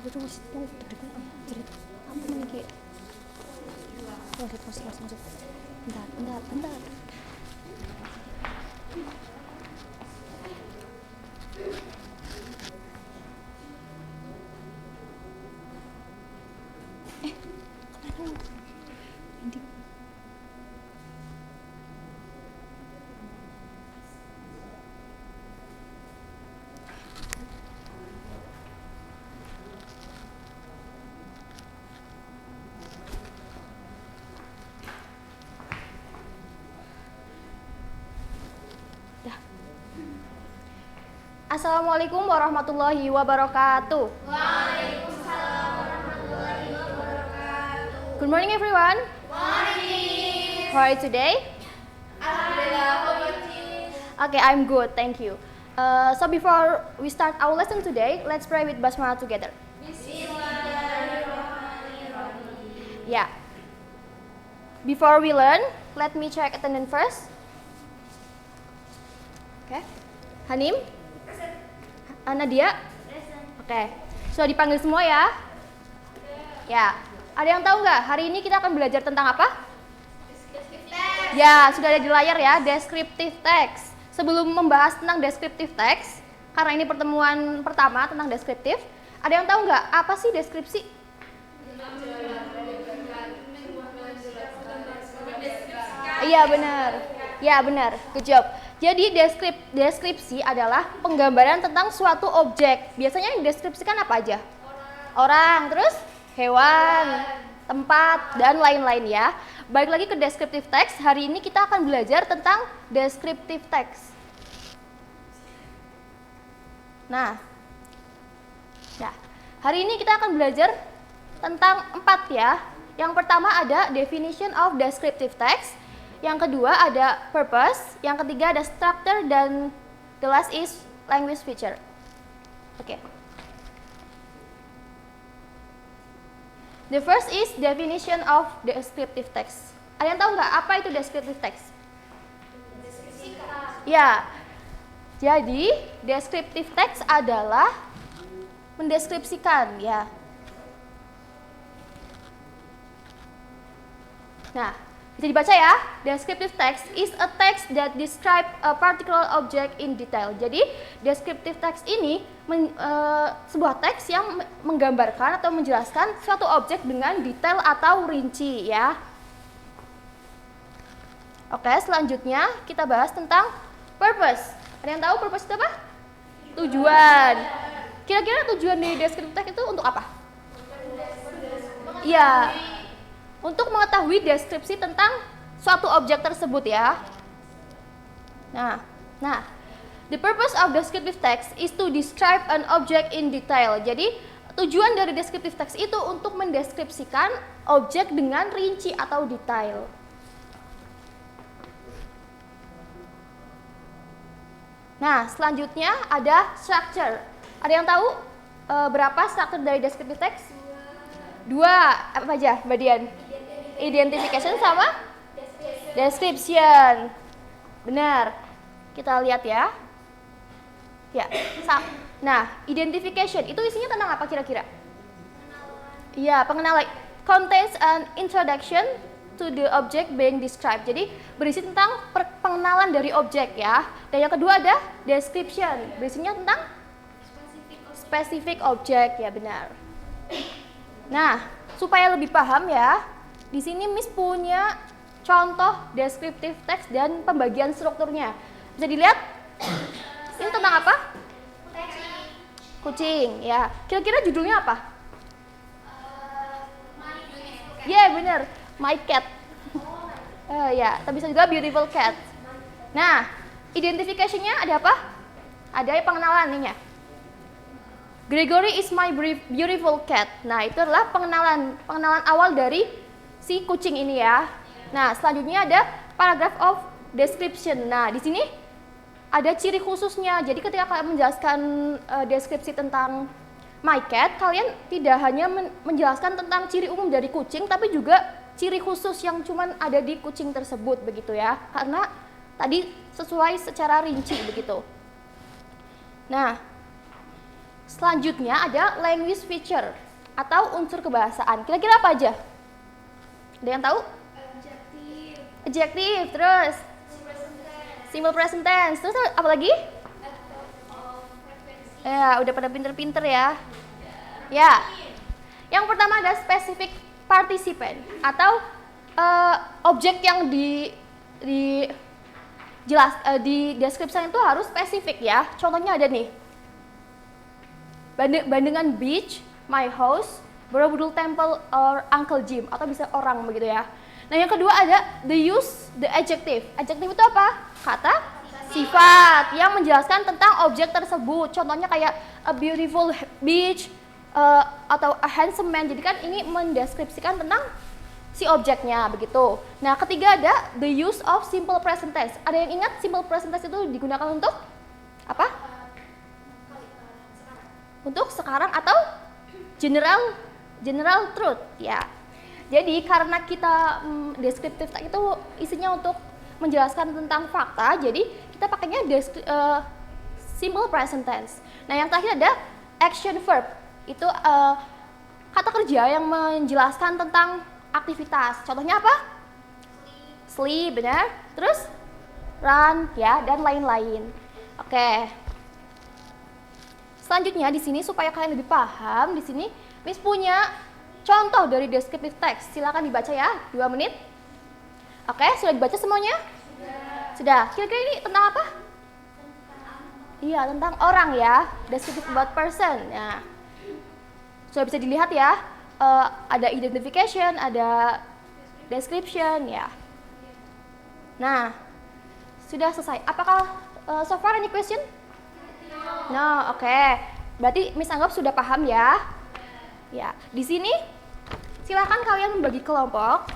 Aku masih mau deg-degan cerita apa nih kayak. Masuk. Bentar. Kemana? Ini. Assalamualaikum warahmatullahi wabarakatuh. Waalaikumsalam warahmatullahi wabarakatuh. Good morning everyone. Morning. How are you today? Alhamdulillah, how about you? Okay, I'm good, thank you. So before we start our lesson today, let's pray with basmalah together. Bismillahirrahmanirrahim. Yeah. Before we learn, let me check attendance first. Okay. Hanim? Nadia? Oke. Sudah dipanggil semua ya? Ya. Ada yang tahu nggak hari ini kita akan belajar tentang apa? Descriptive text. Ya, sudah ada di layar ya, descriptive text. Sebelum membahas tentang descriptive text, karena ini pertemuan pertama tentang deskriptif, ada yang tahu nggak apa sih deskripsi? Iya benar. Ya benar. Good job. Jadi deskripsi adalah penggambaran tentang suatu objek. Biasanya yang deskripsikan apa aja? Orang, terus hewan, tempat, dan lain-lain ya. Balik lagi ke descriptive text. Hari ini kita akan belajar tentang descriptive text. Nah, hari ini kita akan belajar tentang 4 ya. Yang pertama ada definition of descriptive text. Yang kedua ada purpose. Yang ketiga ada structure dan the last is language feature. Oke. The first is definition of descriptive text. Ada yang tahu nggak apa itu descriptive text? Ya. Jadi descriptive text adalah mendeskripsikan ya. Nah, bisa dibaca ya. Descriptive text is a text that describe a particular object in detail. Jadi descriptive text ini sebuah teks yang menggambarkan atau menjelaskan suatu objek dengan detail atau rinci ya. Oke, selanjutnya kita bahas tentang purpose. Ada yang tahu purpose itu apa? Tujuan. Kira-kira tujuan di descriptive text itu untuk apa? Iya. Untuk mengetahui deskripsi tentang suatu objek tersebut ya. Nah, the purpose of descriptive text is to describe an object in detail. Jadi, tujuan dari descriptive text itu untuk mendeskripsikan objek dengan rinci atau detail. Nah, selanjutnya ada structure. Ada yang tahu berapa struktur dari descriptive text? 2. Apa aja, Mbak Dian? Identification sama description. Benar. Kita lihat ya. Ya. Nah, identification itu isinya tentang apa kira-kira? Iya, pengenalan. Contains an introduction to the object being described. Jadi berisi tentang pengenalan dari objek ya. Dan yang kedua ada description. Berisinya tentang specific object ya, benar. Nah, supaya lebih paham ya, di sini Miss punya contoh descriptive text dan pembagian strukturnya. Bisa dilihat? Ini tentang apa? Kucing, ya. Kira-kira judulnya apa? Ya, bener. My cat. Ya, tapi bisa juga beautiful cat. Nah, identification-nya ada apa? Ada pengenalan ininya. Gregory is my beautiful cat. Nah, itu adalah pengenalan awal dari si kucing ini ya. Nah, selanjutnya ada paragraph of description. Nah, di sini ada ciri khususnya. Jadi ketika kalian menjelaskan deskripsi tentang my cat, kalian tidak hanya menjelaskan tentang ciri umum dari kucing, tapi juga ciri khusus yang cuman ada di kucing tersebut begitu ya. Karena tadi sesuai secara rinci begitu. Nah, selanjutnya ada language feature atau unsur kebahasaan. Kira-kira apa aja? Ada yang tahu? Adjective, terus simple present tense, terus apa lagi? Ya, udah pada pinter-pinter ya. Ya, yang pertama ada specific participant atau objek yang di deskripsi itu harus spesifik ya. Contohnya ada nih, Bandengan beach, my house, Borobudur temple, or Uncle Jim, atau bisa orang begitu ya. Nah, yang kedua ada the adjective. Adjective itu apa? Kata sifat yang menjelaskan tentang objek tersebut. Contohnya kayak a beautiful beach atau a handsome man. Jadi kan ini mendeskripsikan tentang si objeknya begitu. Nah, ketiga ada the use of simple present tense. Ada yang ingat simple present tense itu digunakan untuk apa? Untuk sekarang atau general truth ya. Jadi karena kita descriptive text itu isinya untuk menjelaskan tentang fakta, jadi kita pakainya simple present tense. Nah, yang terakhir ada action verb. Itu kata kerja yang menjelaskan tentang aktivitas. Contohnya apa? Sleep, benar. Terus run ya, dan lain-lain. Oke. Selanjutnya di sini supaya kalian lebih paham, di sini Miss punya contoh dari descriptive text. Silakan dibaca ya, 2 menit. Oke, sudah dibaca semuanya? Sudah. Kira-kira ini tentang apa? Iya, tentang orang ya. Descriptive about person. Nah, sudah bisa dilihat ya. Ada identification, ada description ya. Nah, sudah selesai. Apakah so far any question? No, oke. Berarti Miss anggap sudah paham ya. Ya, di sini silakan kalian membagi kelompok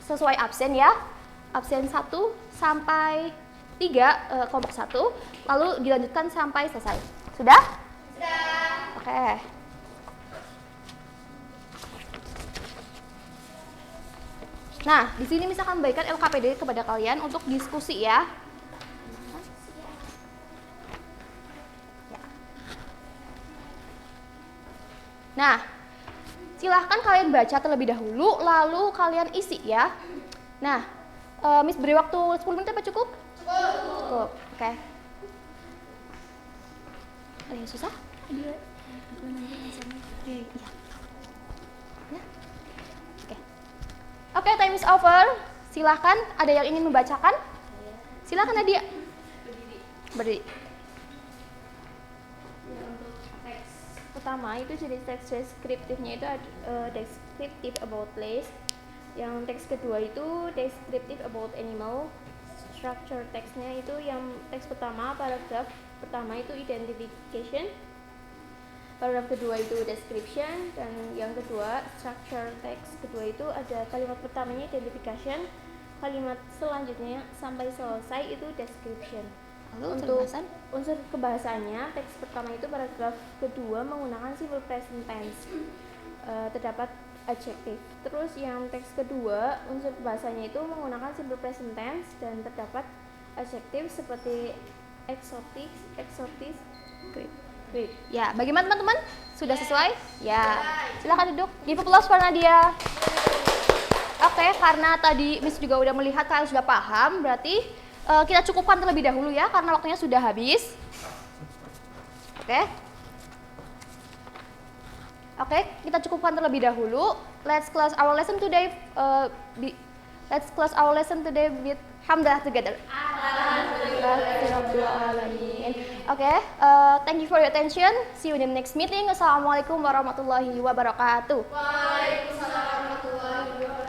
sesuai absen ya. Absen 1 sampai 3 kelompok 1, lalu dilanjutkan sampai selesai. Sudah? Sudah. Oke. Nah, di sini misalkan bagikan LKPD kepada kalian untuk diskusi ya. Nah, silahkan kalian baca terlebih dahulu, lalu kalian isi ya. Nah, Miss beri waktu 10 menit apa cukup? Cukup. Oke. Ada yang susah? Iya. Oke, time is over. Silahkan, ada yang ingin membacakan? Silahkan Nadia. Berdiri. Pertama itu jadi teks deskriptifnya itu descriptive about place. Yang teks kedua itu descriptive about animal. Structure teksnya itu yang teks pertama, paragraf pertama itu identification. Paragraf kedua itu description, dan yang kedua structure teks kedua itu ada kalimat pertamanya identification, kalimat selanjutnya sampai selesai itu description. Lalu Untuk unsur kebahasannya, teks pertama itu paragraf kedua menggunakan simple present tense. Terdapat adjective. Terus yang teks kedua unsur bahasanya itu menggunakan simple present tense dan terdapat adjective seperti exotic, great. Ya, bagaimana teman-teman? Sudah sesuai? Ya. Silakan duduk. Give applause for Nadia. Oke, karena tadi Miss juga udah melihat kalian sudah paham, berarti kita cukupkan terlebih dahulu ya, karena waktunya sudah habis. Oke, kita cukupkan terlebih dahulu. Let's close our lesson today. Let's close our lesson today with hamdalah together. Oke, thank you for your attention. See you in the next meeting. Assalamualaikum warahmatullahi wabarakatuh. Waalaikumsalam warahmatullahi wabarakatuh.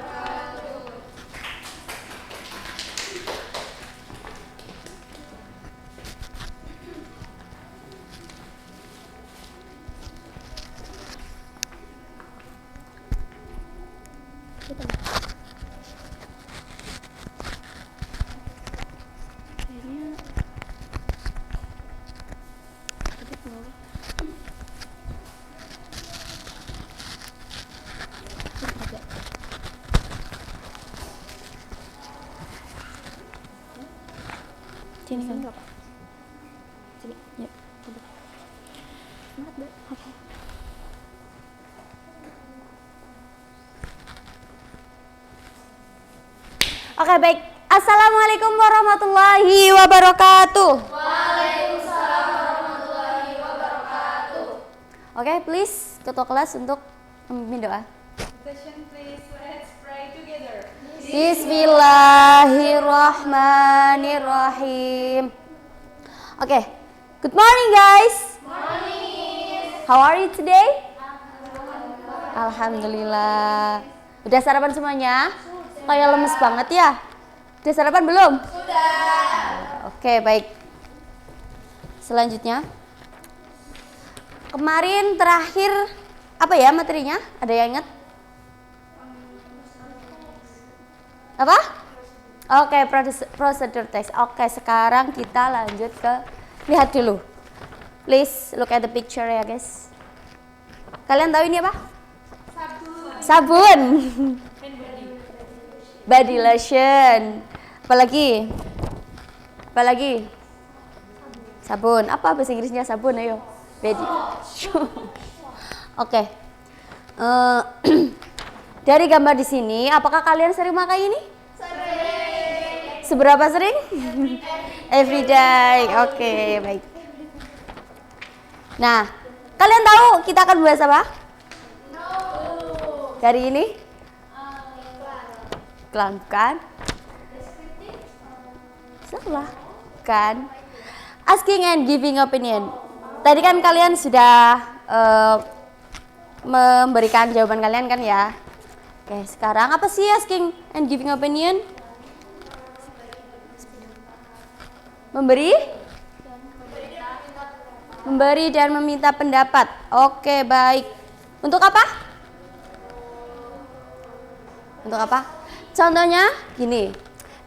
Sini kan. Sini. Ya. Semangat, Mbak. Oke. Oke, baik. Assalamualaikum warahmatullahi wabarakatuh. Waalaikumsalam warahmatullahi wabarakatuh. Oke, please ketua kelas untuk memimpin doa. Attention please, let's pray together. Bismillahirrahmanirrahim. Oke, good morning guys. Morning. How are you today? Alhamdulillah. Udah sarapan semuanya? Kayak lemes banget ya. Udah sarapan belum? Sudah. Oke, baik. Selanjutnya, kemarin terakhir apa ya materinya? Ada yang ingat? Apa? Oke, procedure text. Oke, sekarang kita lanjut ke, lihat dulu. Please look at the picture ya guys. Kalian tahu ini apa? Sabun. Body lotion. Apalagi? Apalagi? Sabun. Apa bahasa Inggrisnya sabun? Ayo. Body. Oke. Dari gambar di sini, apakah kalian sering pakai ini? Sering. Seberapa sering? Every day. Oke, baik. Nah, kalian tahu kita akan bahas apa? Dari ini? Iklan, bukan? Salah. Kan? Asking and giving opinion. Tadi kan kalian sudah memberikan jawaban kalian kan ya? Oke, sekarang apa sih asking and giving opinion? Memberi dan meminta pendapat. Oke, baik. Untuk apa? Untuk apa? Contohnya gini.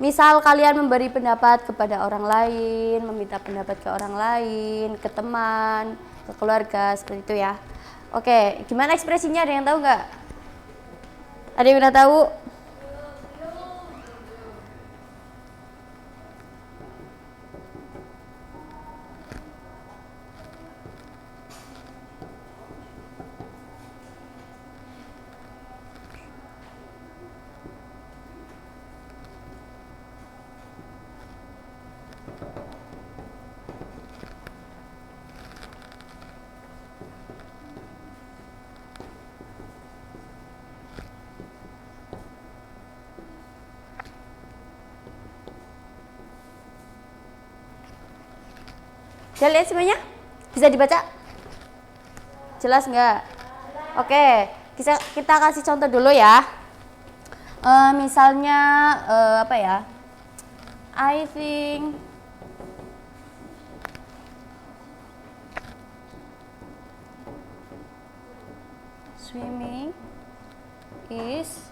Misal kalian memberi pendapat kepada orang lain, meminta pendapat ke orang lain, ke teman, ke keluarga, seperti itu ya. Oke, gimana ekspresinya? Ada yang tahu nggak? Ada yang udah tahu? Udah lihat semuanya? Bisa dibaca? Jelas nggak? Oke, kita kasih contoh dulu ya. Misalnya apa ya? I think swimming is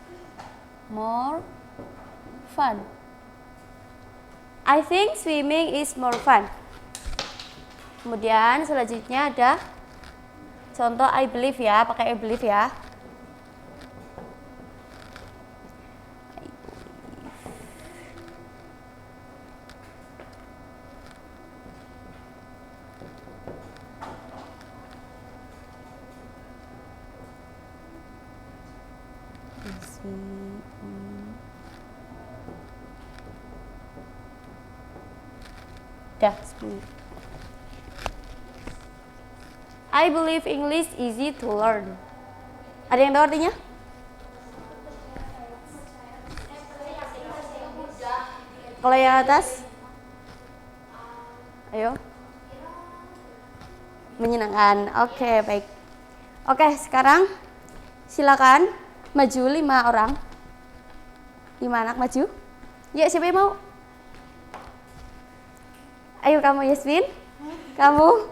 more fun. I think swimming is more fun. Kemudian selanjutnya ada contoh I believe ya, pakai I believe ya. Dah, I believe English easy to learn. Ada yang tahu artinya? Kalau yang atas? Ayo. Menyenangkan. Oke, baik. Oke, sekarang silakan maju 5 orang. 5 anak maju. Ya, siapa yang mau? Ayo kamu Yasmin. Kamu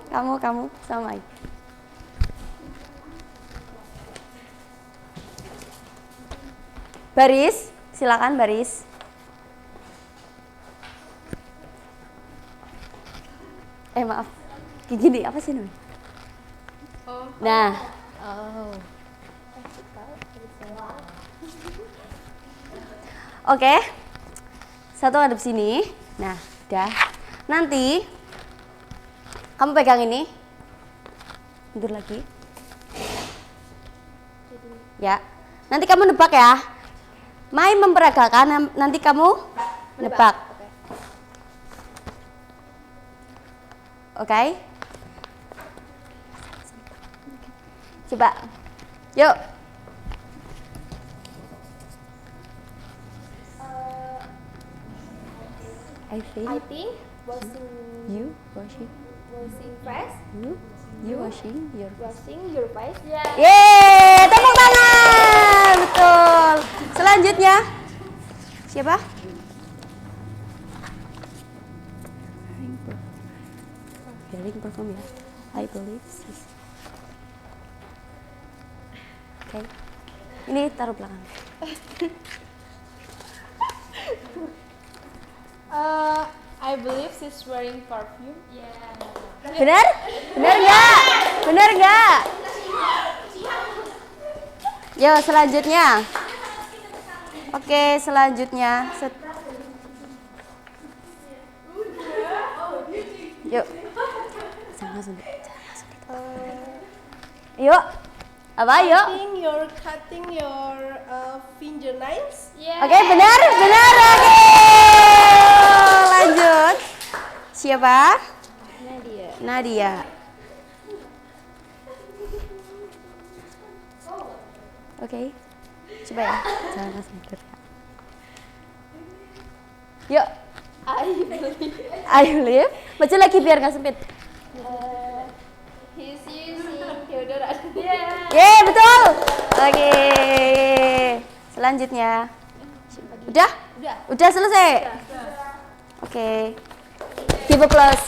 sama Mai. Baris, silakan baris. Maaf. Gini, apa sih namanya? Nah. Oke. Satu ngadep sini. Nah, udah. Nanti kamu pegang ini. Mundur lagi. Ya. Nanti kamu nebak ya. Mai memperagakan, nanti kamu nebak. Oke. Coba. Yuk. I think you washing face. You washing your face. Yeay, tepuk tangan. Betul. Selanjutnya siapa? Wearing perfume ya. I believe sis. Oke. Ini taruh belakang. I believe she's wearing perfume. Benar? Benar nggak? Benar nggak? Yo, selanjutnya. Oke, selanjutnya. Yuk. Yuk. Apa yuk? You're cutting your fingernails. Oke, benar. Oke. Lanjut. Siapa? Nadia. Oke. Coba ya. Jangan kasih. Yuk. I believe. Baca lagi biar nggak sempit. He's using deodorant. Yeay, betul. Oke. Selanjutnya. Udah? Udah selesai? Oke. Give applause.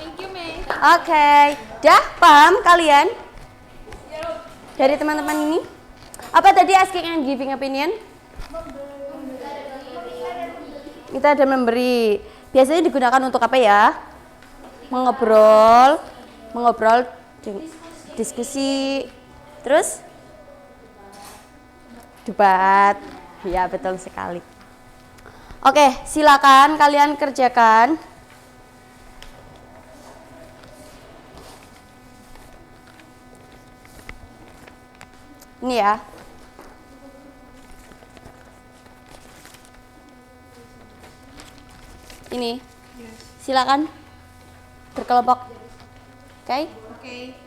Thank you, May. Oke. Udah paham kalian? Dari teman-teman ini? Apa tadi asking and giving opinion? Kita ada memberi. Biasanya digunakan untuk apa ya? Mengobrol, diskusi, terus debat. Ya, betul sekali. Oke, silakan kalian kerjakan. Ini ya. Ini. Silakan berkelompok. Oke? Oke.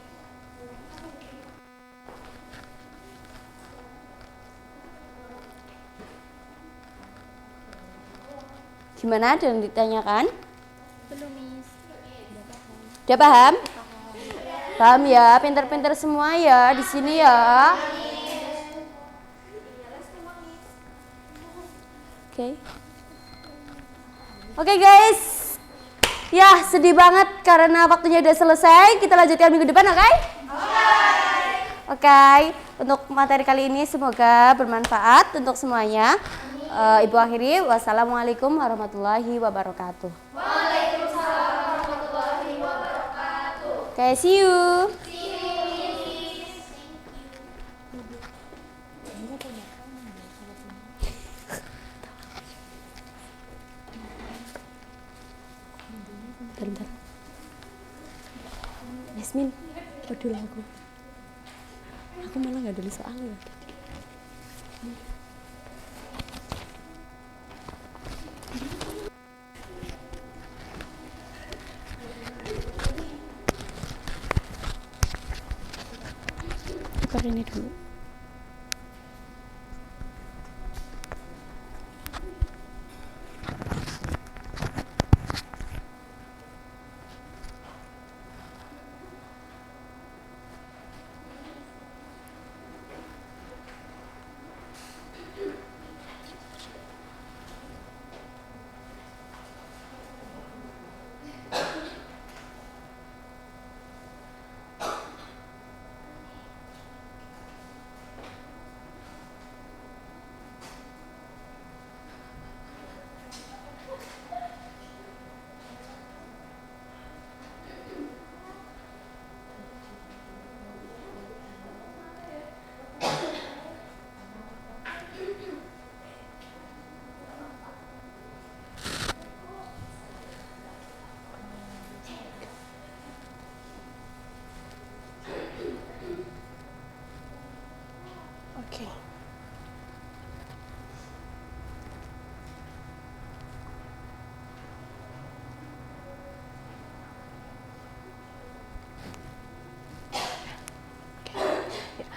Gimana? Ada yang ditanyakan? Belum, Miss. Udah paham? Paham ya? Pinter-pinter semua ya di sini ya. Oke. Oke guys. Ya, sedih banget karena waktunya udah selesai. Kita lanjutkan minggu depan, oke? Oke. Untuk materi kali ini semoga bermanfaat untuk semuanya. Ibu akhiri, wassalamualaikum warahmatullahi wabarakatuh. Waalaikumsalam warahmatullahi wabarakatuh. Okay, see you. Bentar. Yasmin, aduh lagu. Aku malah nggak ada soalnya. Tukar ini dulu. Okay.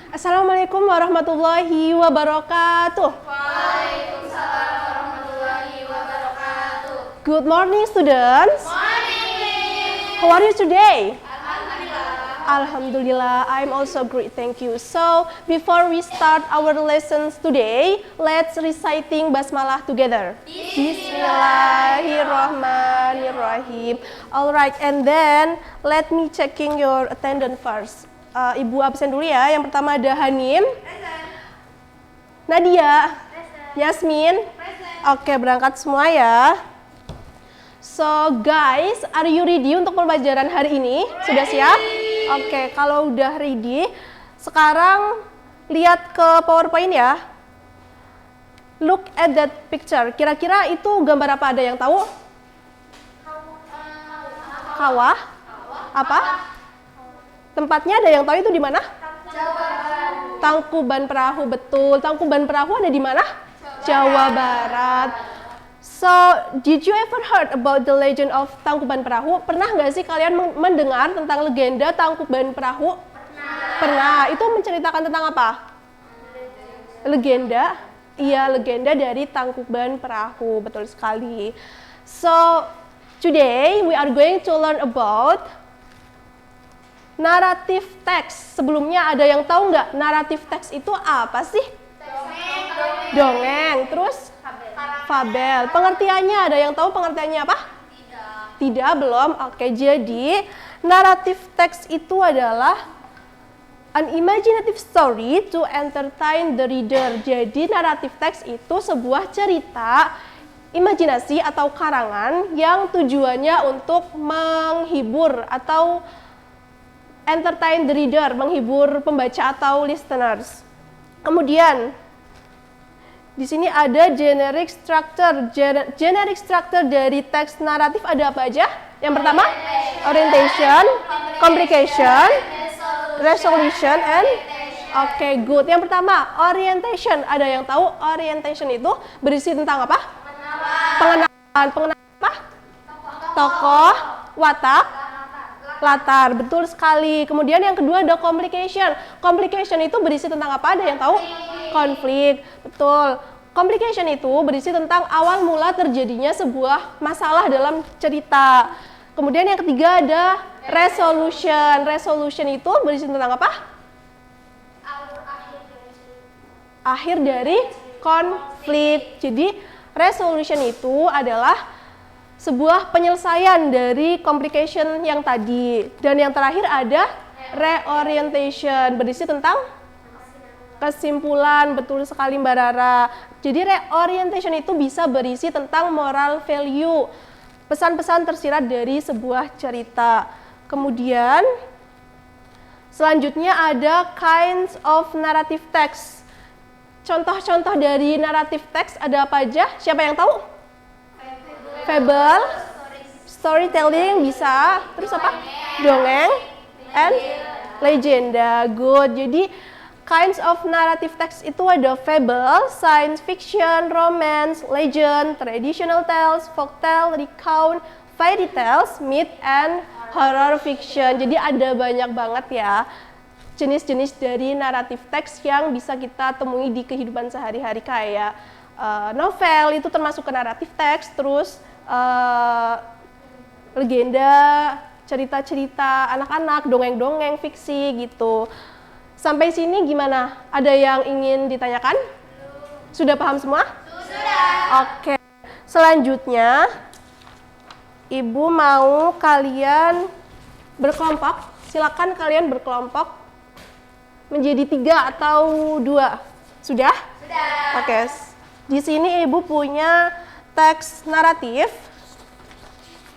Assalamualaikum warahmatullahi wabarakatuh. Waalaikumsalam warahmatullahi wabarakatuh. Good morning, students. Morning. How are you today? Alhamdulillah. Alhamdulillah, I'm also great, thank you. So, before we start our lessons today, let's reciting basmalah together. Bismillahirrahmanirrahim. Alright, and then let me checking your attendance first. Ibu absen dulu ya. Yang pertama ada Hanim, Nadia, Yasmin. Oke, berangkat semua ya. So guys, are you ready untuk pembelajaran hari ini? Sudah siap? Oke, kalau udah ready, sekarang lihat ke PowerPoint ya. Look at that picture. Kira-kira itu gambar apa, ada yang tahu? Kawah? Apa? Tempatnya ada yang tahu itu di mana? Tangkuban Perahu, betul. Tangkuban Perahu ada di mana? Jawa Barat. So, did you ever heard about the legend of Tangkuban Perahu? Pernah nggak sih kalian mendengar tentang legenda Tangkuban Perahu? Pernah. Itu menceritakan tentang apa? Legenda Iya, legenda dari Tangkuban Perahu, betul sekali. So, today we are going to learn about narrative text. Sebelumnya ada yang tahu nggak narrative text itu apa sih? Dongeng. Terus? Fabel. Pengertiannya ada yang tahu pengertiannya apa? Tidak, belum. Oke, jadi narrative text itu adalah an imaginative story to entertain the reader. Jadi narrative text itu sebuah cerita imajinasi atau karangan yang tujuannya untuk menghibur atau entertain the reader, menghibur pembaca atau listeners. Kemudian di sini ada generic structure. Generic structure dari teks naratif ada apa aja? Yang pertama, orientation, complication, resolution, and oke, good. Yang pertama, orientation. Ada yang tahu orientation itu berisi tentang apa? Pengenalan. Pengenalan apa? Tokoh, watak, latar. Betul sekali. Kemudian yang kedua ada complication. Complication itu berisi tentang apa? Ada yang tahu? Konflik. Betul. Complication itu berisi tentang awal mula terjadinya sebuah masalah dalam cerita. Kemudian yang ketiga ada resolution. Resolution itu berisi tentang apa? Akhir dari konflik. Jadi resolution itu adalah sebuah penyelesaian dari complication yang tadi. Dan yang terakhir ada reorientation, berisi tentang kesimpulan. Betul sekali Mbak Rara. Jadi reorientation itu bisa berisi tentang moral value, pesan-pesan tersirat dari sebuah cerita. Kemudian selanjutnya ada kinds of narrative text. Contoh-contoh dari narrative text ada apa aja? Siapa yang tahu? Fable, storytelling bisa, terus apa? Dongeng, and legenda. Good. Jadi kinds of narrative text itu ada fable, science fiction, romance, legend, traditional tales, folktale, recount, fairy tales, myth, and horror fiction. Jadi ada banyak banget ya jenis-jenis dari narrative text yang bisa kita temui di kehidupan sehari-hari, kayak novel itu termasuk ke narrative text, terus legenda, cerita-cerita anak-anak, dongeng-dongeng, fiksi gitu. Sampai sini gimana? Ada yang ingin ditanyakan? Sudah paham semua? Sudah. Oke. Selanjutnya, Ibu mau kalian berkelompok. Silakan kalian berkelompok menjadi 3 atau 2. Sudah? Sudah. Oke. Di sini Ibu punya teks naratif.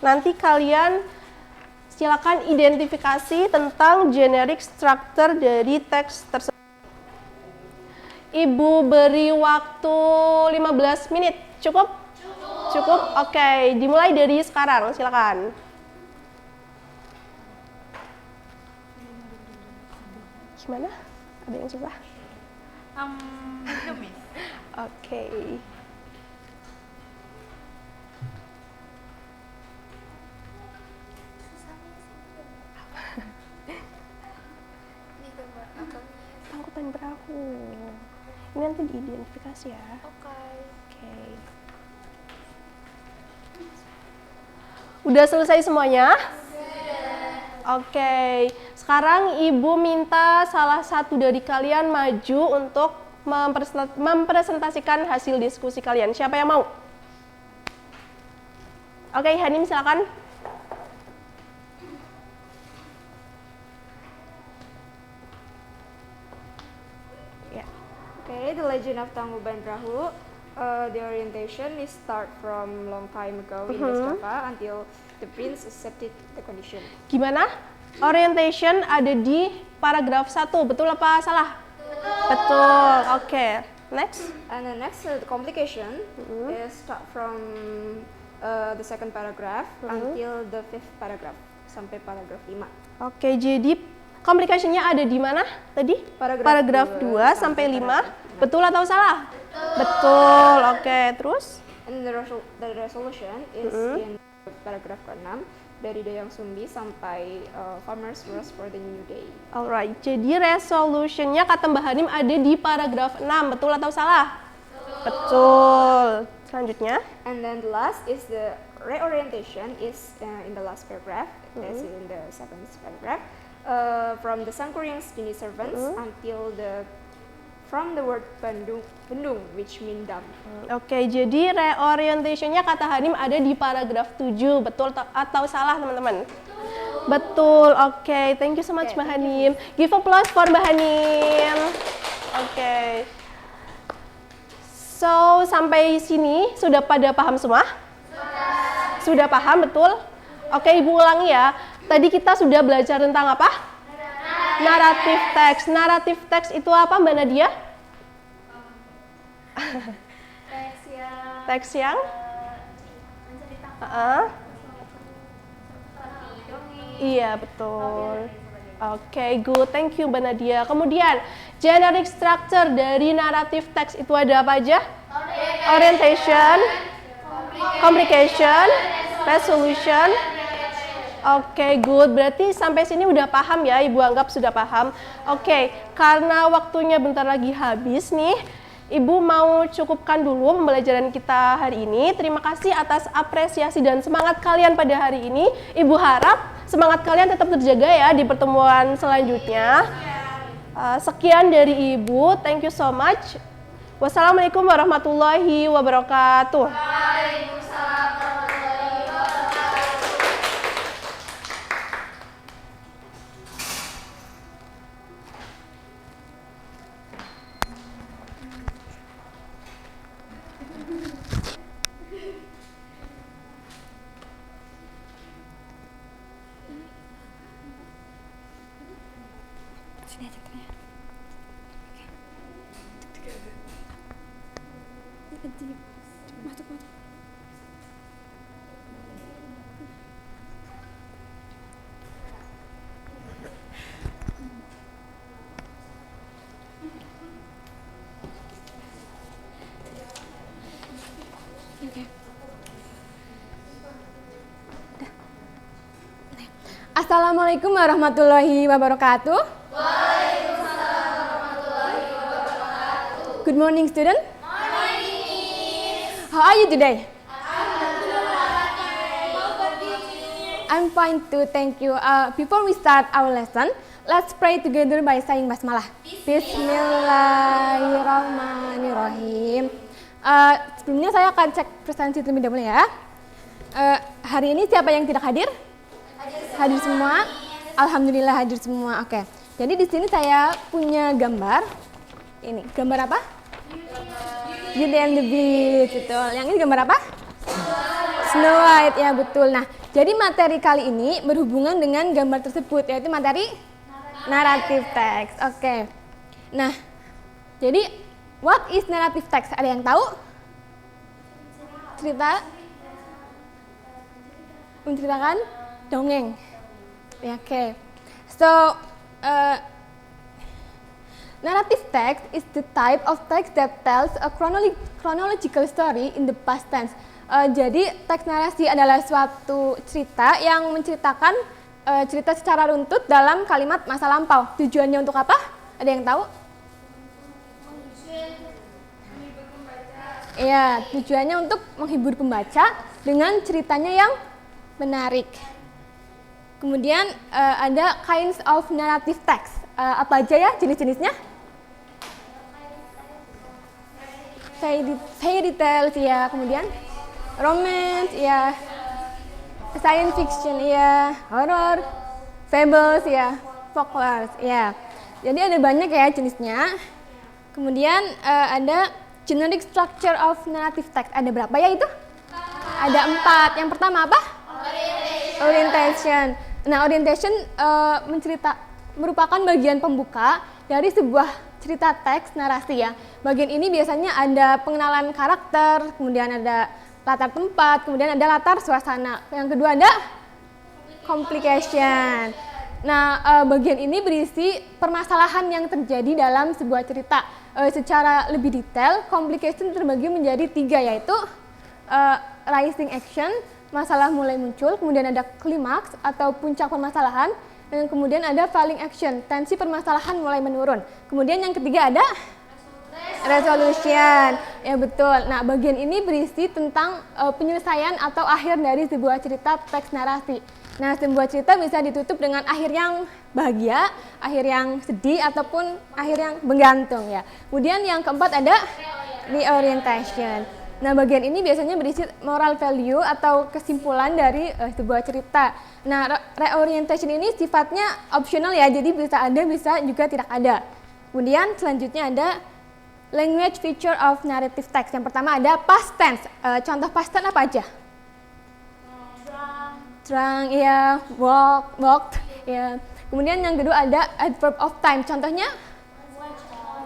Nanti kalian silakan identifikasi tentang generic structure dari teks tersebut. Ibu beri waktu 15 menit. Cukup? Cukup? Oke, dimulai dari sekarang, silakan. Gimana? Ada yang susah? Oke. Tangkuban Perahu. Ini nanti diidentifikasi ya. Oke. Udah selesai semuanya? Sudah. Oke. Sekarang Ibu minta salah satu dari kalian maju untuk mempresentasikan hasil diskusi kalian. Siapa yang mau? Oke, Hanim silakan. Okay, the legend of Tangkuban Perahu. The orientation is start from long time ago in West Java until the prince accepted the condition. Gimana? Orientation ada di paragraf 1, betul apa salah? Betul. Oke. Next. And the next, the complication is start from the second paragraph until the fifth paragraph, sampai paragraf 5. Oke, jadi complication-nya ada di mana tadi? Paragraf 2 sampai 5. Betul atau salah? Betul. Oke, terus? And the resolution is in paragraf ke-6, dari Dayang Sumbi sampai Farmers Rest for the New Day. Alright, jadi resolution-nya kata Mbak Hanim ada di paragraf 6, betul atau salah? Betul. Betul. Selanjutnya. And then the last is the reorientation is in the last paragraph, as in the seventh paragraph, from the Sangkuriang's Chinese servants until from the word bendung, which mean dumb. Oke, jadi reorientationnya kata Hanim ada di paragraf 7, betul atau salah teman-teman? Betul, oke. Thank you so much Mbak Hanim. Give applause for Mbak Hanim. Oke. So, sampai sini sudah pada paham semua? Sudah paham, betul? Oke, Ibu ulangi ya. Tadi kita sudah belajar tentang apa? Naratif teks. Naratif teks itu apa Mbak Nadia? Teks yang iya, betul. Oke, good. Thank you Mbak Nadia. Kemudian, generic structure dari naratif teks itu ada apa aja? Orientation, complication, resolution. Oke, good. Berarti sampai sini udah paham ya, Ibu anggap sudah paham. Oke, karena waktunya bentar lagi habis nih, Ibu mau cukupkan dulu pembelajaran kita hari ini. Terima kasih atas apresiasi dan semangat kalian pada hari ini. Ibu harap semangat kalian tetap terjaga ya di pertemuan selanjutnya. Sekian dari Ibu. Thank you so much. Wassalamualaikum warahmatullahi wabarakatuh. Assalamualaikum warahmatullahi wabarakatuh. Good morning, student. How are you today? I'm fine too, thank you. Before we start our lesson, let's pray together by saying basmalah. Bismillahirrahmanirrahim. Sebelumnya saya akan cek presensi terlebih dahulu ya. Hari ini siapa yang tidak hadir? Hadir semua? Alhamdulillah hadir semua. Oke. Jadi di sini saya punya gambar. Ini gambar apa? Beauty and the Beast, betul. Yang ini gambar apa? Snow White, ya betul. Nah, jadi materi kali ini berhubungan dengan gambar tersebut, yaitu materi naratif text. Oke. Nah, jadi what is narrative text? Ada yang tahu? Cerita? Menceritakan dongeng. Ya, oke. So, narrative text is the type of text that tells a chronological story in the past tense. Jadi teks narasi adalah suatu cerita yang menceritakan cerita secara runtut dalam kalimat masa lampau. Tujuannya untuk apa? Ada yang tahu? Iya, tujuannya untuk menghibur pembaca dengan ceritanya yang menarik. Kemudian ada kinds of narrative text. Apa aja ya jenis-jenisnya? Fairy tales ya, kemudian romance ya, science fiction ya, horror, fables ya, folklore ya. Jadi ada banyak ya jenisnya. Kemudian ada generic structure of narrative text. Ada berapa ya itu? Ada 4. Yang pertama apa? Orientation. Nah, orientation merupakan bagian pembuka dari sebuah cerita teks narasi ya. Bagian ini biasanya ada pengenalan karakter, kemudian ada latar tempat, kemudian ada latar suasana. Yang kedua ada complication. Nah, bagian ini berisi permasalahan yang terjadi dalam sebuah cerita. Secara lebih detail, complication terbagi menjadi 3, yaitu rising action, masalah mulai muncul, kemudian ada klimaks atau puncak permasalahan, dan kemudian ada falling action, tensi permasalahan mulai menurun. Kemudian yang ketiga ada Resolution. Ya betul. Nah, bagian ini berisi tentang penyelesaian atau akhir dari sebuah cerita teks narasi. Nah, sebuah cerita bisa ditutup dengan akhir yang bahagia, akhir yang sedih, ataupun akhir yang menggantung ya. Kemudian yang keempat ada reorientation. Nah, bagian ini biasanya berisi moral value atau kesimpulan dari sebuah cerita. Nah, reorientation ini sifatnya optional ya, jadi bisa ada, bisa juga tidak ada. Kemudian selanjutnya ada language feature of narrative text. Yang pertama ada past tense. Contoh past tense apa aja? Drunk, ya, walked, ya. Kemudian yang kedua ada adverb of time. Contohnya?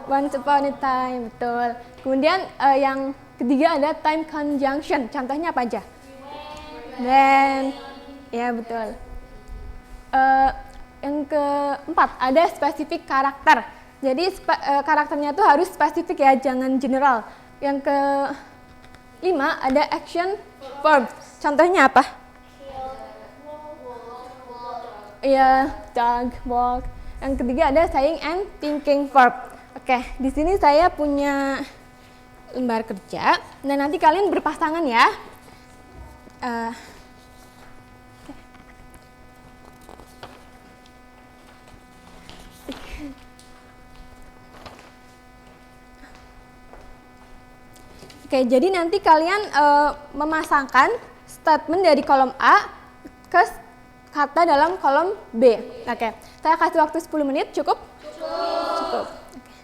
Once upon a time, betul. Kemudian yang ketiga ada time conjunction. Contohnya apa aja? Then, ya betul. Yang keempat ada specific karakter. Jadi karakternya tuh harus spesifik ya, jangan general. Yang kelima ada action verb. Contohnya apa? Iya, dog, walk. Yang ketiga ada saying and thinking verb. Oke, di sini saya punya lembar kerja. Nah, nanti kalian berpasangan ya. Oke, jadi nanti kalian memasangkan statement dari kolom A ke kata dalam kolom B. Oke, saya kasih waktu 10 menit, cukup? Cukup. Oke.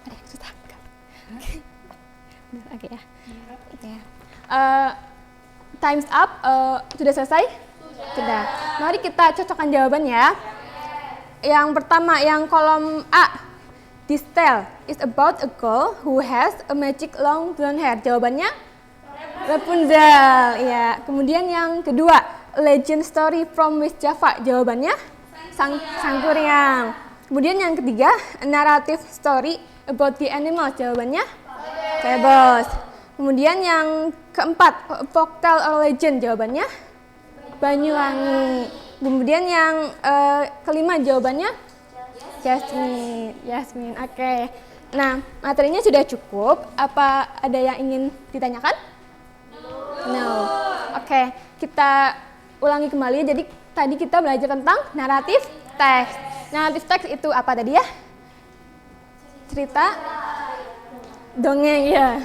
Ada yang susah? Oke ya. Oke. Time's up. Sudah selesai? Sudah. Mari kita cocokkan jawaban ya. Yang pertama, yang kolom A. This tale is about a girl who has a magic long blonde hair. Jawabannya? Rapunzel. Ya. Kemudian yang kedua, legend story from West Java. Jawabannya? Sangkuriang. Kemudian yang ketiga, a narrative story about the animals. Jawabannya? Fables. Kemudian yang keempat, folktale or legend. Jawabannya? Banyuwangi. Kemudian yang kelima jawabannya? Yasmin. Oke. Nah, materinya sudah cukup. Apa ada yang ingin ditanyakan? No. Oke, kita ulangi kembali. Jadi tadi kita belajar tentang naratif teks. Naratif teks itu apa tadi ya? Cerita, dongeng ya.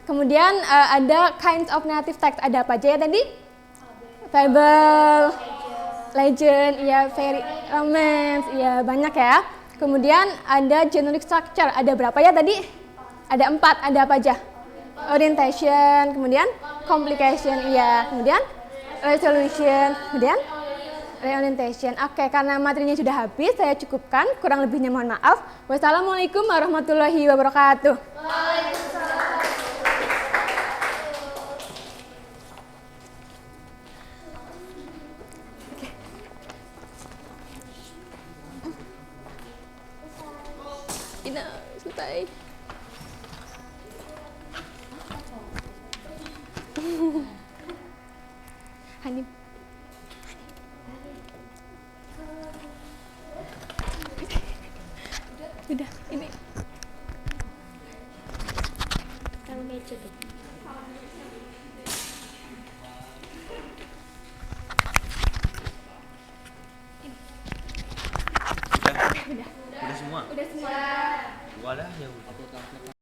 Kemudian ada kinds of narrative text. Ada apa aja ya tadi? Fable, legend, ya, fairy, romance, ya banyak ya. Kemudian ada generic structure. Ada berapa ya tadi? Ada 4. Ada apa aja? Orientation, kemudian complication, ya. Kemudian resolution, kemudian reorientation. Oke, karena materinya sudah habis, saya cukupkan. Kurang lebihnya mohon maaf. Wassalamualaikum warahmatullahi wabarakatuh. Ini selesai. Hanif. Udah, ini. Taruh meja tuh. Udah semua? Udah semua. Wadah ya.